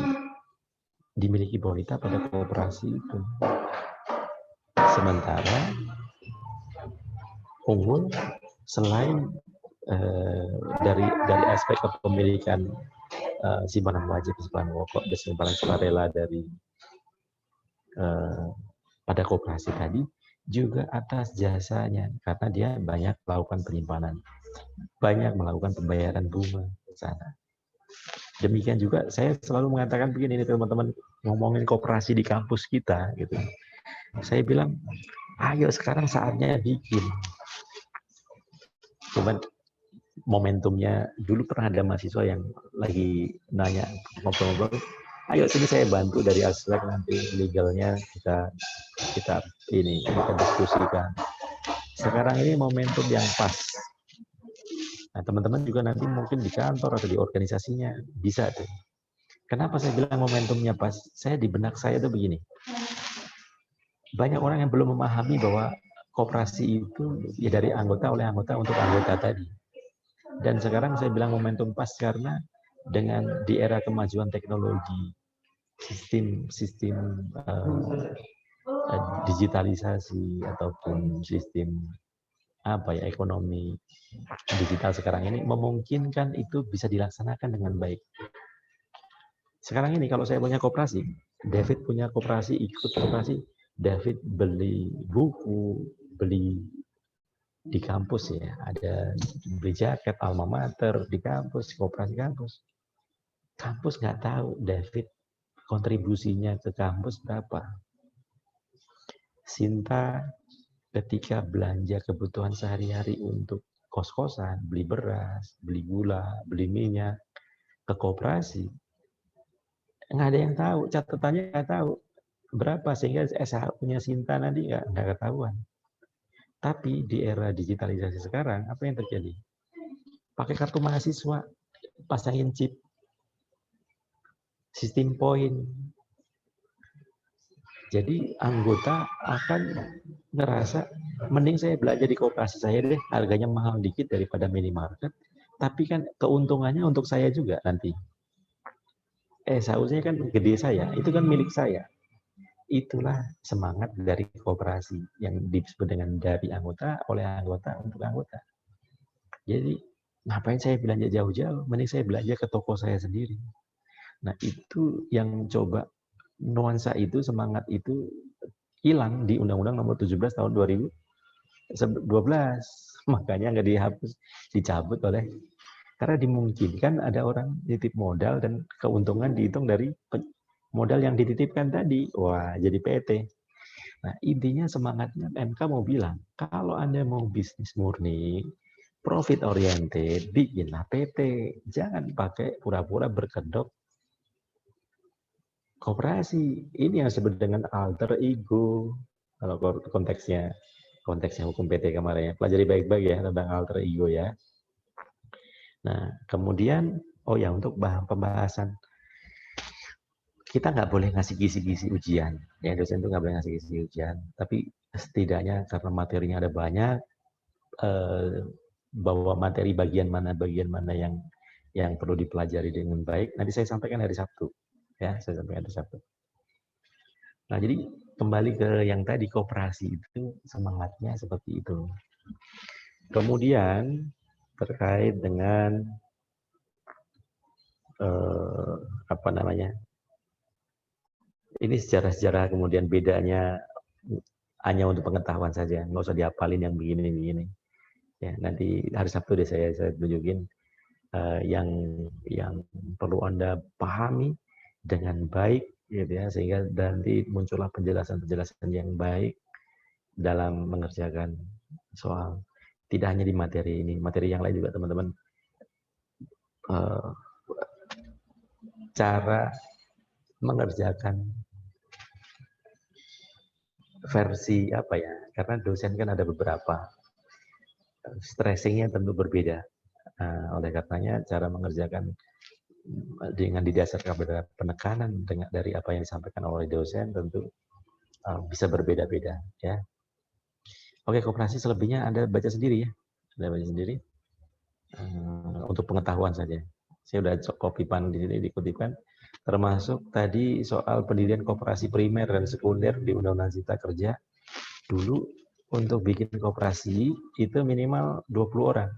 S1: dimiliki Bonita pada koperasi itu. Sementara Unggul selain dari aspek kepemilikan simpanan wajib, simpanan pokok, dan simpanan sukarela dari pada koperasi tadi, juga atas jasanya, karena dia banyak melakukan penyimpanan, banyak melakukan pembayaran bunga ke sana. Demikian juga saya selalu mengatakan begini nih teman-teman, ngomongin koperasi di kampus kita gitu. Saya bilang, ayo sekarang saatnya bikin. Cuman momentumnya, dulu pernah ada mahasiswa yang lagi nanya, ngobrol-ngobrol, ayo sini saya bantu dari aspek nanti legalnya kita diskusikan. Sekarang ini momentum yang pas. Nah, teman-teman juga nanti mungkin di kantor atau di organisasinya bisa tuh. Kenapa saya bilang momentumnya pas? Saya di benak saya tuh begini. Banyak orang yang belum memahami bahwa koperasi itu ya dari anggota oleh anggota untuk anggota tadi. Dan sekarang saya bilang momentum pas karena dengan di era kemajuan teknologi, sistem digitalisasi ataupun sistem ekonomi digital sekarang ini memungkinkan itu bisa dilaksanakan dengan baik. Sekarang ini kalau saya punya koperasi, David punya koperasi, ikut koperasi, David beli buku, beli di kampus ya, ada beli jaket alma mater di kampus, koperasi kampus. Kampus nggak tahu David kontribusinya ke kampus berapa. Sinta ketika belanja kebutuhan sehari-hari untuk kos-kosan, beli beras, beli gula, beli minyak, ke koperasi, nggak ada yang tahu, catatannya nggak tahu berapa, sehingga SHU-nya Sinta nanti nggak ketahuan. Tapi di era digitalisasi sekarang, apa yang terjadi? Pakai kartu mahasiswa, pasangin chip, sistem poin. Jadi anggota akan ngerasa, mending saya belanja di koperasi saya deh, harganya mahal dikit daripada minimarket, tapi kan keuntungannya untuk saya juga nanti. SHU-nya kan gede saya, itu kan milik saya. Itulah semangat dari koperasi yang disebut dengan dari anggota, oleh anggota, untuk anggota. Jadi ngapain saya belanja jauh-jauh, mending saya belanja ke toko saya sendiri. Nah itu yang coba nuansa itu, semangat itu hilang di Undang-Undang Nomor 17 tahun 2012. Makanya nggak dihapus, dicabut oleh, karena dimungkinkan ada orang titip modal dan keuntungan dihitung dari modal yang dititipkan tadi. Wah, jadi PT. Nah, intinya semangatnya MK mau bilang, kalau Anda mau bisnis murni, profit oriented, bikinlah PT. Jangan pakai pura-pura berkedok koperasi. Ini yang disebut dengan alter ego. Kalau konteksnya hukum PT kemarin ya. Pelajari baik-baik ya tentang alter ego ya. Nah, kemudian, untuk pembahasan, kita nggak boleh ngasih kisi-kisi ujian. Ya, dosen itu nggak boleh ngasih kisi ujian. Tapi setidaknya karena materinya ada banyak, bahwa materi bagian mana yang perlu dipelajari dengan baik, nanti saya sampaikan hari Sabtu. Ya, saya sampaikan hari Sabtu. Nah, jadi kembali ke yang tadi, koperasi itu semangatnya seperti itu. Kemudian terkait dengan apa namanya? Ini sejarah-sejarah, kemudian bedanya hanya untuk pengetahuan saja, nggak usah dihafalin yang begini-begini. Ya, nanti hari Sabtu deh saya tunjukin yang perlu Anda pahami dengan baik, gitu ya, sehingga nanti muncullah penjelasan-penjelasan yang baik dalam mengerjakan soal. Tidak hanya di materi ini, materi yang lain juga teman-teman, cara mengerjakan versi apa ya, karena dosen kan ada beberapa, stressingnya tentu berbeda. Oleh karenanya cara mengerjakan dengan didasarkan pada penekanan dari apa yang disampaikan oleh dosen tentu bisa berbeda-beda, ya. Oke, koperasi selebihnya Anda baca sendiri ya, Anda baca sendiri untuk pengetahuan saja. Saya udah copy pan di sini dikutipkan, termasuk tadi soal pendirian koperasi primer dan sekunder di Undang-Undang Cipta Kerja. Dulu untuk bikin koperasi itu minimal 20 orang.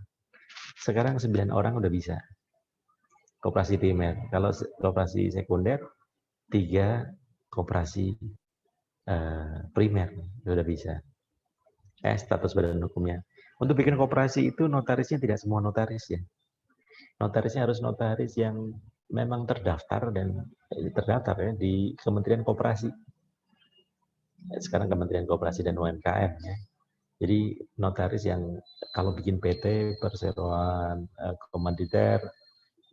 S1: Sekarang 9 orang udah bisa. Koperasi primer. Kalau koperasi sekunder, 3 koperasi primer udah bisa. Status badan hukumnya. Untuk bikin koperasi itu notarisnya tidak semua notaris ya. Notarisnya harus notaris yang memang terdaftar ya di Kementerian Koperasi. Sekarang Kementerian Koperasi dan UMKM ya. Jadi notaris yang kalau bikin PT, perseroan, komanditer,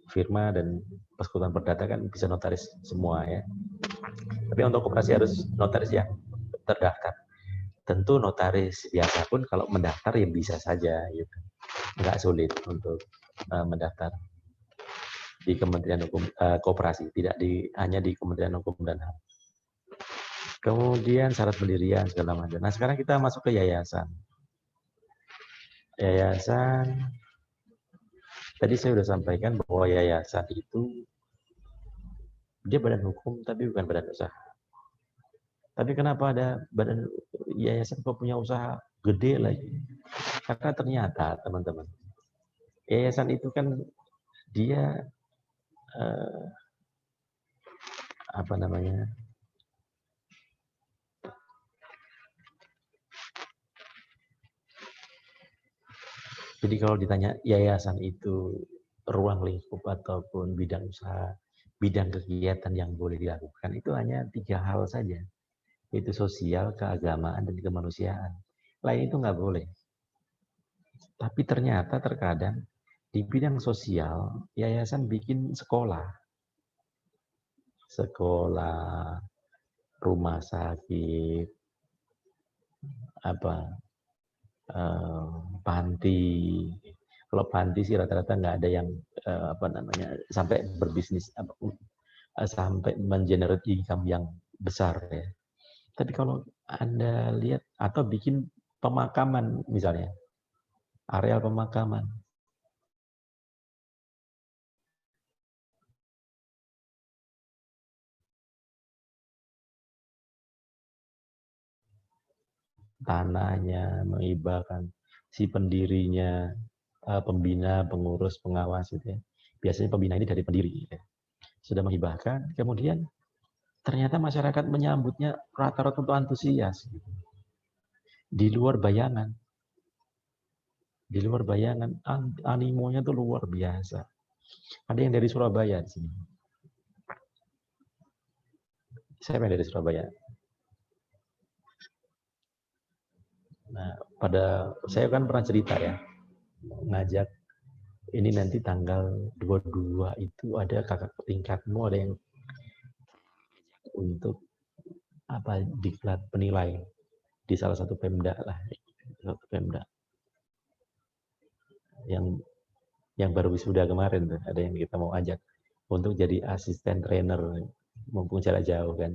S1: firma dan persekutuan perdata kan bisa notaris semua ya. Tapi untuk koperasi harus notaris yang terdaftar. Tentu notaris biasa pun kalau mendaftar ya bisa saja gitu. Nggak sulit untuk mendaftar di Kementerian Hukum Koperasi, tidak hanya di Kementerian Hukum dan HAM. Kemudian syarat pendirian segala macam. Nah, sekarang kita masuk ke yayasan. Yayasan, tadi saya sudah sampaikan bahwa yayasan itu dia badan hukum tapi bukan badan usaha. Tapi kenapa ada badan yayasan kok punya usaha gede lagi? Karena ternyata teman-teman, yayasan itu kan dia apa namanya? Jadi kalau ditanya yayasan itu ruang lingkup ataupun bidang usaha, bidang kegiatan yang boleh dilakukan itu hanya 3 hal saja, yaitu sosial, keagamaan, dan kemanusiaan. Lain itu nggak boleh. Tapi ternyata terkadang di bidang sosial, yayasan bikin sekolah, rumah sakit, panti. Kalau panti sih rata-rata nggak ada yang sampai berbisnis sampai mengenerate income yang besar ya. Tapi kalau Anda lihat atau bikin pemakaman misalnya, areal pemakaman. Tanahnya, menghibahkan si pendirinya, pembina, pengurus, pengawas gitu ya. Biasanya pembina ini dari pendiri ya. Sudah menghibahkan, kemudian ternyata masyarakat menyambutnya rata-rata untuk antusias. Di luar bayangan. Di luar bayangan, animonya tuh luar biasa. Ada yang dari Surabaya di sini. Saya dari Surabaya. Nah, saya kan pernah cerita ya, ngajak ini nanti tanggal 22 itu ada kakak tingkatmu, ada yang untuk diklat penilai di salah satu Pemda lah, satu Pemda yang baru wisuda kemarin tuh, ada yang kita mau ajak untuk jadi asisten trainer, mumpung jarak jauh kan.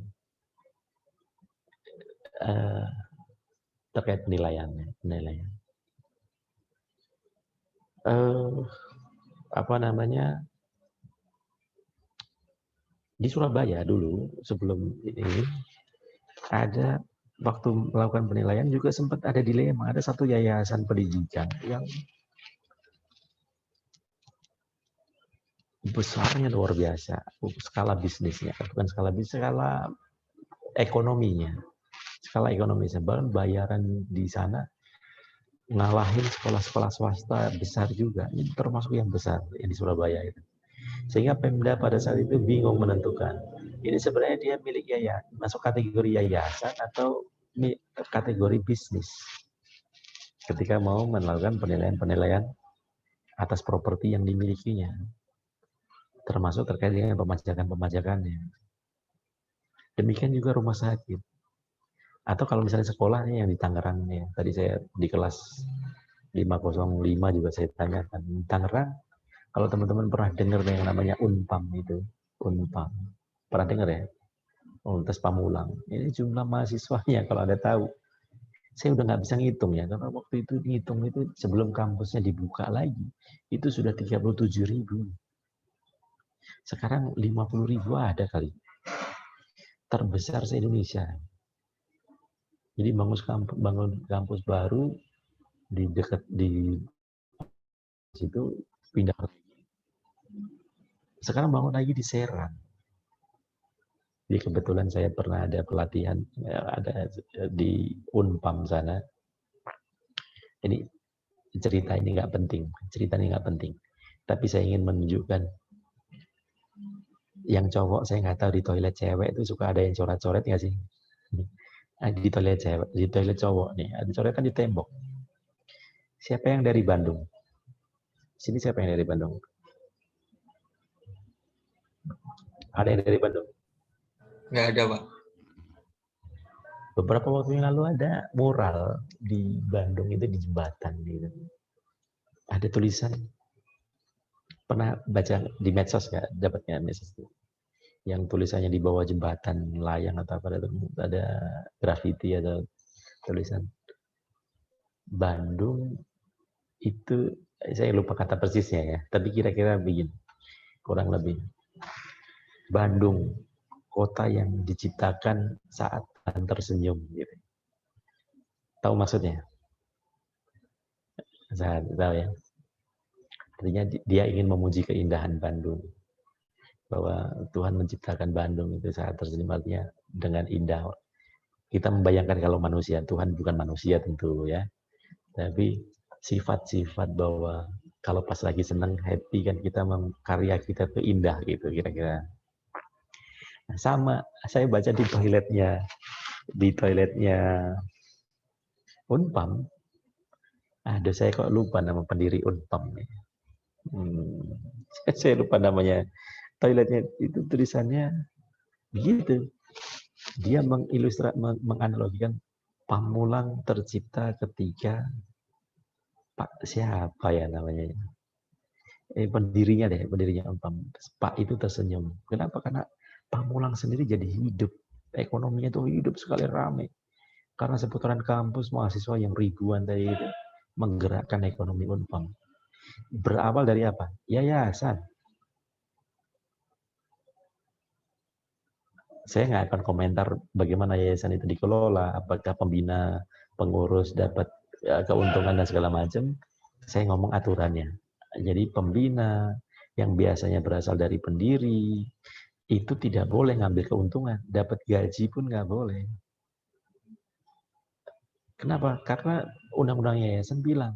S1: terkait penilaian. Apa namanya, di Surabaya dulu sebelum ini ada waktu melakukan penilaian juga sempat ada dilema. Ada satu yayasan pendidikan yang besarnya luar biasa, skala bisnisnya, bukan skala bisnis, skala ekonominya. Skala ekonomisnya, bahkan bayaran di sana ngalahin sekolah-sekolah swasta besar juga. Ini termasuk yang besar yang di Surabaya itu. Sehingga Pemda pada saat itu bingung menentukan. Ini sebenarnya dia milik yayasan, masuk kategori yayasan atau kategori bisnis. Ketika mau melakukan penilaian-penilaian atas properti yang dimilikinya. Termasuk terkait dengan pemajakan-pemajakannya. Demikian juga rumah sakit. Atau kalau misalnya sekolah nih yang di Tangerang nih, tadi saya di kelas 505 juga saya tanyakan. Tangerang, kalau teman-teman pernah dengar yang namanya Unpam itu, Unpam. Pernah dengar ya? Universitas Pamulang. Ini jumlah mahasiswanya kalau Anda tahu. Saya udah nggak bisa ngitung ya, karena waktu itu ngitung itu sebelum kampusnya dibuka lagi, itu sudah 37.000. Sekarang 50.000 ada kali. Terbesar se-Indonesia. Jadi bangun kampus baru di dekat di situ, pindah. Sekarang bangun lagi di Serang. Jadi kebetulan saya pernah ada pelatihan ada di Unpam sana. Ini cerita ini nggak penting. Tapi saya ingin menunjukkan yang cowok, saya nggak tahu di toilet cewek itu suka ada yang coret-coret nggak sih? Di toilet cewek, di toilet cowok nih, ada coretan di tembok. Siapa yang dari Bandung? Sini siapa yang dari Bandung? Ada yang dari Bandung?
S3: Nggak ada, Pak.
S1: Beberapa waktu yang lalu ada mural di Bandung itu di jembatan gitu. Ada tulisan, pernah baca di medsos nggak? Dapatnya medsos itu? Yang tulisannya di bawah jembatan layang atau apa, ada graffiti atau tulisan Bandung itu, saya lupa kata persisnya ya, tapi kira-kira begini, kurang lebih. Bandung, kota yang diciptakan saat Tuhan tersenyum. Gitu. Tahu maksudnya? Saya tahu ya. Artinya dia ingin memuji keindahan Bandung. Bahwa Tuhan menciptakan Bandung itu saat tersenyum, artinya dengan indah. Kita membayangkan kalau manusia, Tuhan bukan manusia tentu ya. Tapi sifat-sifat bahwa kalau pas lagi senang, happy kan kita karya kita tuh indah gitu kira-kira. Nah, sama, saya baca di toiletnya Unpam. Aduh, saya kok lupa nama pendiri Unpam. Saya lupa namanya. Toiletnya itu tulisannya begitu. Dia menganalogikan Pamulang tercipta ketika Pak siapa ya namanya? Pendirinya Unpam. Pak itu tersenyum. Kenapa? Karena Pamulang sendiri jadi hidup. Ekonominya itu hidup sekali, ramai. Karena seputaran kampus mahasiswa yang ribuan tadi itu menggerakkan ekonomi Unpam. Berawal dari apa? Yayasan. Saya nggak akan komentar bagaimana yayasan itu dikelola, apakah pembina, pengurus dapat keuntungan dan segala macam. Saya ngomong aturannya. Jadi pembina yang biasanya berasal dari pendiri, itu tidak boleh ngambil keuntungan. Dapat gaji pun nggak boleh. Kenapa? Karena undang-undang yayasan bilang,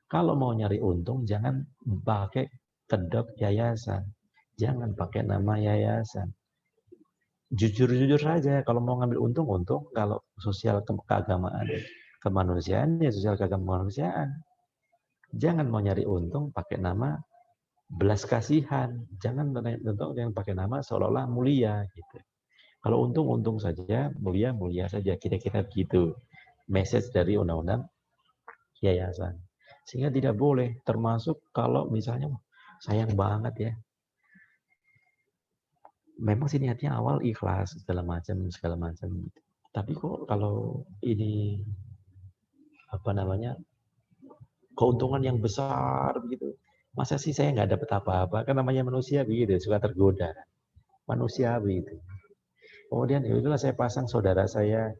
S1: kalau mau nyari untung, jangan pakai kedok yayasan. Jangan pakai nama yayasan. Jujur-jujur saja, kalau mau ngambil untung, kalau sosial keagamaan, kemanusiaan, ya sosial kemanusiaan. Jangan mau nyari untung pakai nama belas kasihan. Jangan untung yang pakai nama seolah-olah mulia. Gitu. Kalau untung saja, mulia saja. Kira-kira begitu. Message dari undang-undang yayasan. Sehingga tidak boleh, termasuk kalau misalnya, sayang banget ya, memang sih niatnya awal ikhlas segala macam. Tapi kok kalau ini keuntungan yang besar begitu. Masa sih saya nggak dapat apa-apa? Kan namanya manusia begitu, suka tergoda. Manusia begitu. Kemudian ya udahlah saya pasang saudara saya,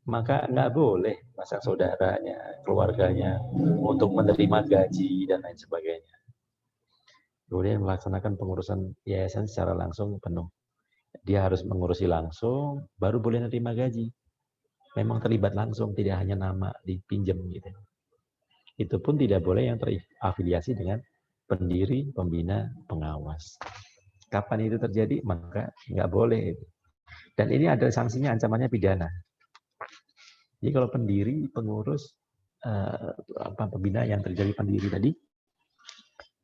S1: maka nggak boleh pasang saudaranya, keluarganya untuk menerima gaji dan lain sebagainya. Kemudian melaksanakan pengurusan yayasan secara langsung penuh. Dia harus mengurusi langsung, baru boleh menerima gaji. Memang terlibat langsung, tidak hanya nama dipinjam gitu. Itu pun tidak boleh yang terafiliasi dengan pendiri, pembina, pengawas. Kapan itu terjadi, maka nggak boleh. Dan ini ada sanksinya, ancamannya pidana. Jadi kalau pendiri, pengurus, pembina yang terjadi pendiri tadi,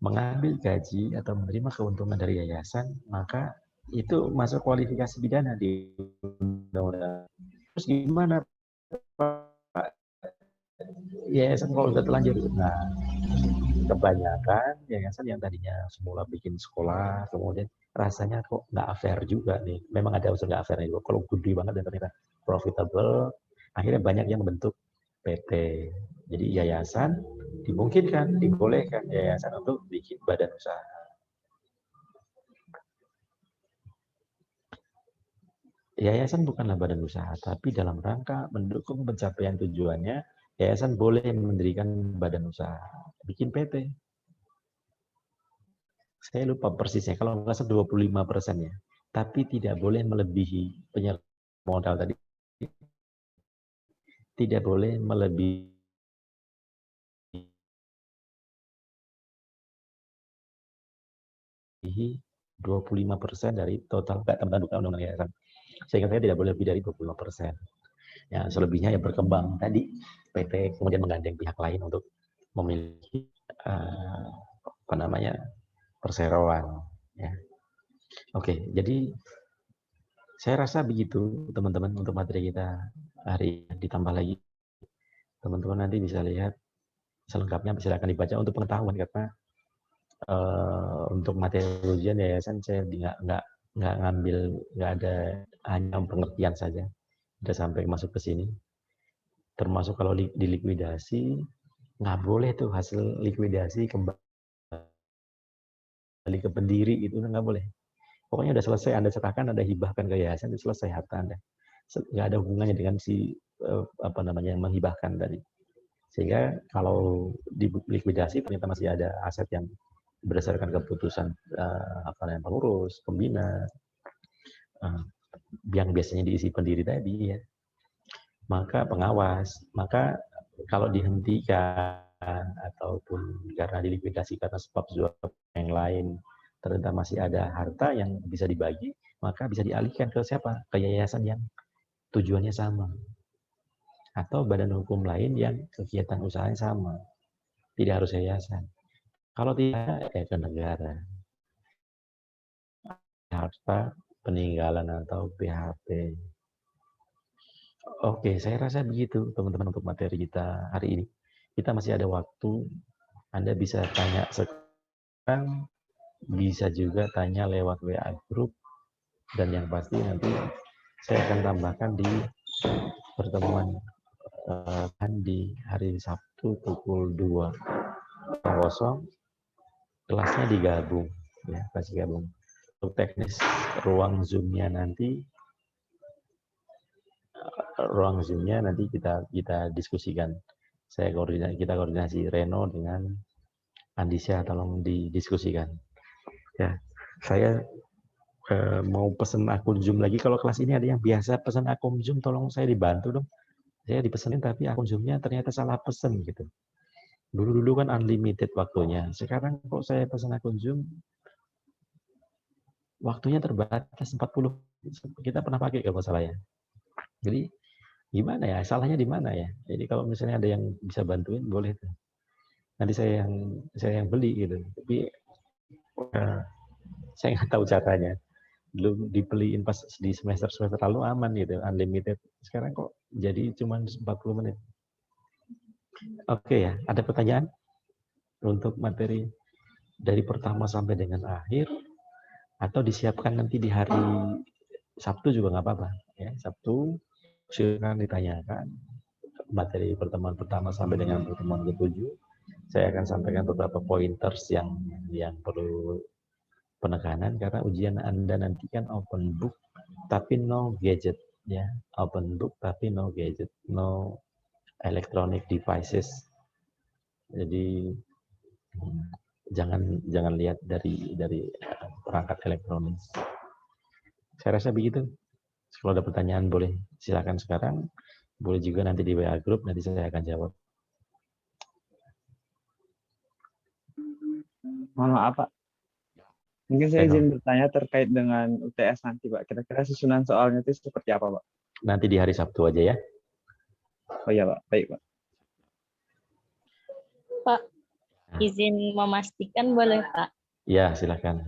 S1: mengambil gaji atau menerima keuntungan dari yayasan, maka itu masuk kualifikasi pidana di undang-undang. Terus gimana Pak? Yayasan kalau sudah telanjur? Nah, kebanyakan yayasan yang tadinya semula bikin sekolah, kemudian rasanya kok nggak fair juga nih. Memang ada unsur nggak fair juga. Kalau gede banget dan ternyata profitable, akhirnya banyak yang membentuk PT. Jadi yayasan dimungkinkan, dibolehkan yayasan untuk bikin badan usaha. Yayasan bukanlah badan usaha, tapi dalam rangka mendukung pencapaian tujuannya, yayasan boleh mendirikan badan usaha, bikin PT. Saya lupa persisnya, kalau nggak salah 25% ya. Tapi tidak boleh melebihi penyertaan modal tadi. Tidak boleh melebihi 25% dari total tambahan undang-undang yayasan. Sehingga saya tidak boleh lebih dari 25%. Ya, selebihnya yang berkembang tadi PT kemudian menggandeng pihak lain untuk memiliki perseroan. Ya. Oke, jadi saya rasa begitu teman-teman untuk materi kita hari ini. Ditambah lagi teman-teman nanti bisa lihat selengkapnya, silakan dibaca untuk pengetahuan, karena untuk materi ujian yayasan saya nggak ngambil, nggak ada, hanya pengertian saja. Sudah sampai masuk ke sini. Termasuk kalau dilikuidasi, nggak boleh tuh hasil likuidasi kembali ke pendiri, itu nggak boleh. Pokoknya udah selesai, Anda serahkan, Anda hibahkan ke yayasan, itu selesai harta Anda. Nggak ada hubungannya dengan si menghibahkan tadi. Sehingga kalau dilikuidasi ternyata masih ada aset yang berdasarkan keputusan pengurus, pembina, yang biasanya diisi pendiri tadi ya, maka pengawas, maka kalau dihentikan ataupun karena dilikuidasi karena sebab yang lain, ternyata masih ada harta yang bisa dibagi, maka bisa dialihkan ke siapa? Ke yayasan yang tujuannya sama, atau badan hukum lain yang kegiatan usahanya sama. Tidak harus yayasan. Kalau tidak, ya ke negara. Harta peninggalan atau PHP. Oke, saya rasa begitu teman-teman untuk materi kita hari ini. Kita masih ada waktu. Anda bisa tanya sekarang, bisa juga tanya lewat WA group, dan yang pasti nanti saya akan tambahkan di pertemuan di hari Sabtu pukul 2.00, kelasnya digabung, ya, kelas gabung. Untuk teknis ruang Zoom-nya nanti kita diskusikan. Kita koordinasi Reno dengan Andisya, tolong didiskusikan. Ya, saya mau pesen akun Zoom lagi. Kalau kelas ini ada yang biasa pesan akun Zoom, tolong saya dibantu dong. Saya dipesenin tapi akun Zoom-nya ternyata salah pesen gitu. Dulu kan unlimited waktunya. Sekarang kok saya pesan akun Zoom, waktunya terbatas 40. Kita pernah pakai kalau salah ya. Jadi gimana ya? Salahnya di mana ya? Jadi kalau misalnya ada yang bisa bantuin, boleh tuh. Nanti saya yang beli gitu. Tapi saya nggak tahu caranya. Belum dibeliin pas di semester lalu aman gitu, unlimited. Sekarang kok jadi cuma 40 menit. Oke ya, ada pertanyaan untuk materi dari pertama sampai dengan akhir, atau disiapkan nanti di hari Sabtu juga nggak apa-apa ya. Sabtu silakan ditanyakan. materi pertemuan pertama sampai dengan pertemuan ke-7, saya akan sampaikan beberapa pointers yang perlu penekanan, karena ujian Anda nanti kan open book tapi no gadget, ya. Open book tapi no gadget, no electronic devices. Jadi jangan lihat dari perangkat elektronik. Saya rasa begitu. Kalau ada pertanyaan boleh silakan sekarang, boleh juga nanti di WA group, nanti saya akan jawab.
S4: Mohon maaf, Pak. Mungkin saya izin bertanya terkait dengan UTS nanti, Pak. Kira-kira susunan soalnya itu seperti apa, Pak?
S1: Nanti di hari Sabtu aja ya.
S4: Oh iya, Pak. Baik, Pak.
S2: Pak, izin memastikan boleh, Pak?
S1: Ya, silakan.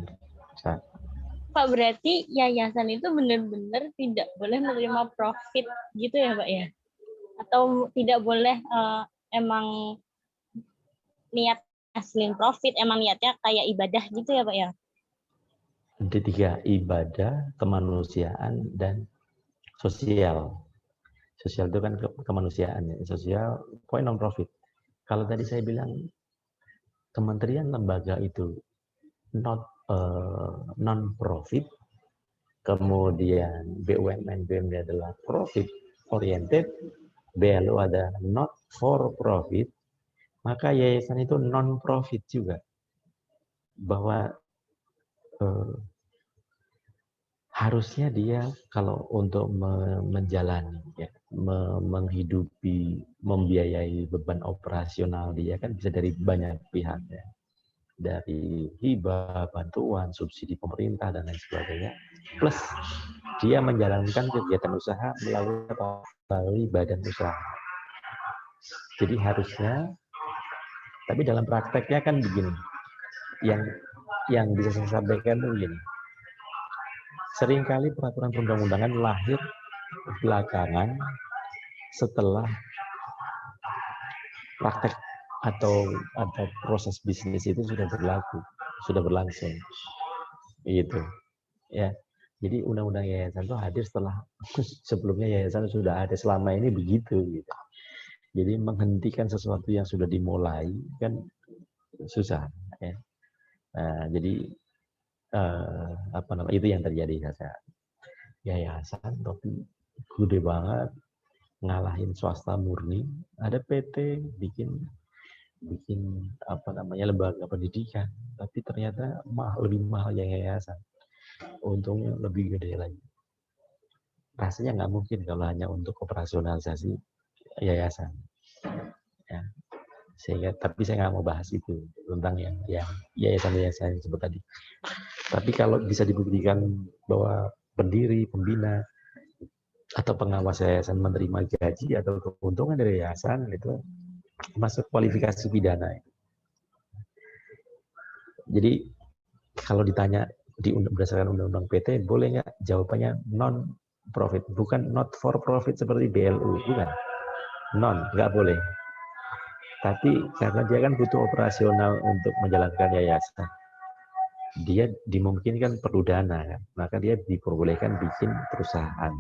S2: Pak, berarti yayasan itu benar-benar tidak boleh menerima profit gitu ya, Pak ya? Atau tidak boleh emang niat asli profit, emang niatnya kayak ibadah gitu ya, Pak ya?
S1: Nanti 3, ibadah, kemanusiaan, dan sosial. Sosial itu kan kemanusiaan, ya. Sosial, point non profit. Kalau tadi saya bilang kementerian lembaga itu not non profit, kemudian BUMN adalah profit oriented, BLU ada not for profit, maka yayasan itu non profit juga. Bahwa harusnya dia kalau untuk menjalani, ya, menghidupi, membiayai beban operasional dia kan bisa dari banyak pihak, ya. Dari hibah, bantuan, subsidi pemerintah, dan lain sebagainya. Plus dia menjalankan kegiatan usaha melalui badan usaha. Jadi harusnya, tapi dalam prakteknya kan begini, yang bisa saya sampaikan itu begini. Seringkali peraturan perundang-undangan lahir belakangan setelah praktek atau proses bisnis itu sudah berlangsung, gitu, ya. Jadi undang-undang yayasan itu hadir setelah sebelumnya yayasan sudah ada, selama ini begitu, gitu. Jadi menghentikan sesuatu yang sudah dimulai kan susah, ya. Nah, jadi itu yang terjadi. Saya yayasan tapi gede banget, ngalahin swasta murni, ada PT bikin lembaga pendidikan, tapi ternyata lebih mahal yang yayasan, untungnya lebih gede lagi. Rasanya nggak mungkin kalau hanya untuk operasionalisasi yayasan, ya. Tapi saya nggak mau bahas itu tentang yang yayasan sebut tadi. Tapi kalau bisa dibuktikan bahwa pendiri, pembina, atau pengawas yayasan menerima gaji atau keuntungan dari yayasan, itu masuk kualifikasi pidana. Jadi kalau ditanya berdasarkan undang-undang PT, boleh nggak? Jawabannya non profit, bukan not for profit seperti BLU, bukan. Non, nggak boleh. Tapi karena dia kan butuh operasional untuk menjalankan yayasan, dia dimungkinkan perlu dana, kan? Maka dia diperbolehkan bikin perusahaan.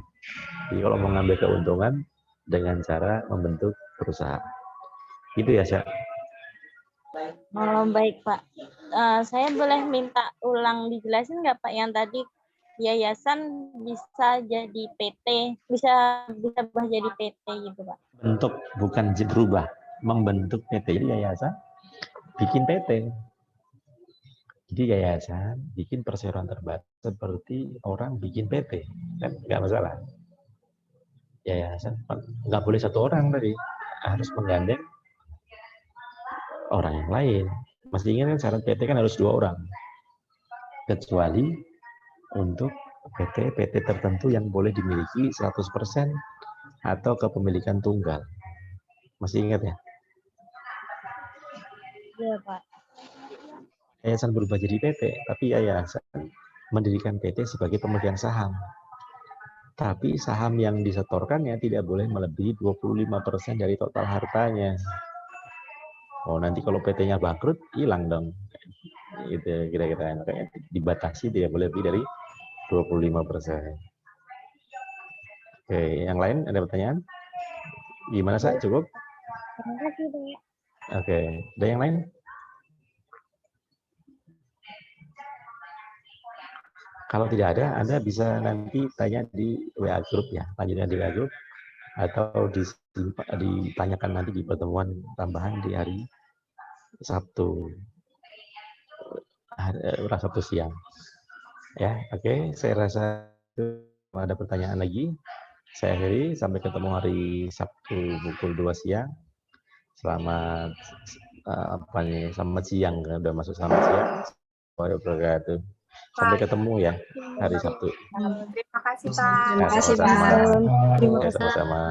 S1: Jadi kalau mau ngambil keuntungan dengan cara membentuk perusahaan. Itu ya, Syah.
S2: Oh, baik, Pak. Saya boleh minta ulang dijelasin nggak, Pak, yang tadi yayasan bisa jadi PT, bisa berubah jadi PT gitu, Pak?
S1: Bentuk, bukan berubah, membentuk PT. Jadi yayasan bikin PT. Jadi yayasan bikin perseroan terbatas seperti orang bikin PT, kan nggak masalah. Yayasan nggak boleh satu orang tadi, harus menggandeng orang yang lain. Masih ingat kan syarat PT kan harus 2 orang. Kecuali untuk PT tertentu yang boleh dimiliki 100% atau kepemilikan tunggal. Masih ingat ya?
S2: Iya, Pak.
S1: Yayasan berubah jadi PT, tapi yayasan mendirikan PT sebagai pemegang saham. Tapi saham yang disetorkannya tidak boleh melebihi 25% dari total hartanya. Oh, nanti kalau PT-nya bangkrut, hilang dong. Itu kira-kira, makanya dibatasi tidak boleh lebih dari 25%. Oke, yang lain ada pertanyaan? Gimana, Sa? Cukup?
S2: Terima kasih, Pak.
S1: Oke. Ada yang lain? Kalau tidak ada, Anda bisa nanti tanya di WA Group ya, lanjutnya di WA Group, atau ditanyakan nanti di pertemuan tambahan di hari Sabtu, Sabtu siang. Ya, oke. Saya rasa ada pertanyaan lagi. Saya akhiri, sampai ketemu hari Sabtu pukul 2 siang. Selamat selamat siang, udah masuk selamat siang. Wabarakatuh. Sampai ketemu ya hari Sabtu.
S5: Terima kasih, Pak.
S1: Terima kasih,
S2: Pak.
S1: sama-sama.
S2: Terima
S1: Ya,
S2: kasih.
S1: sama-sama.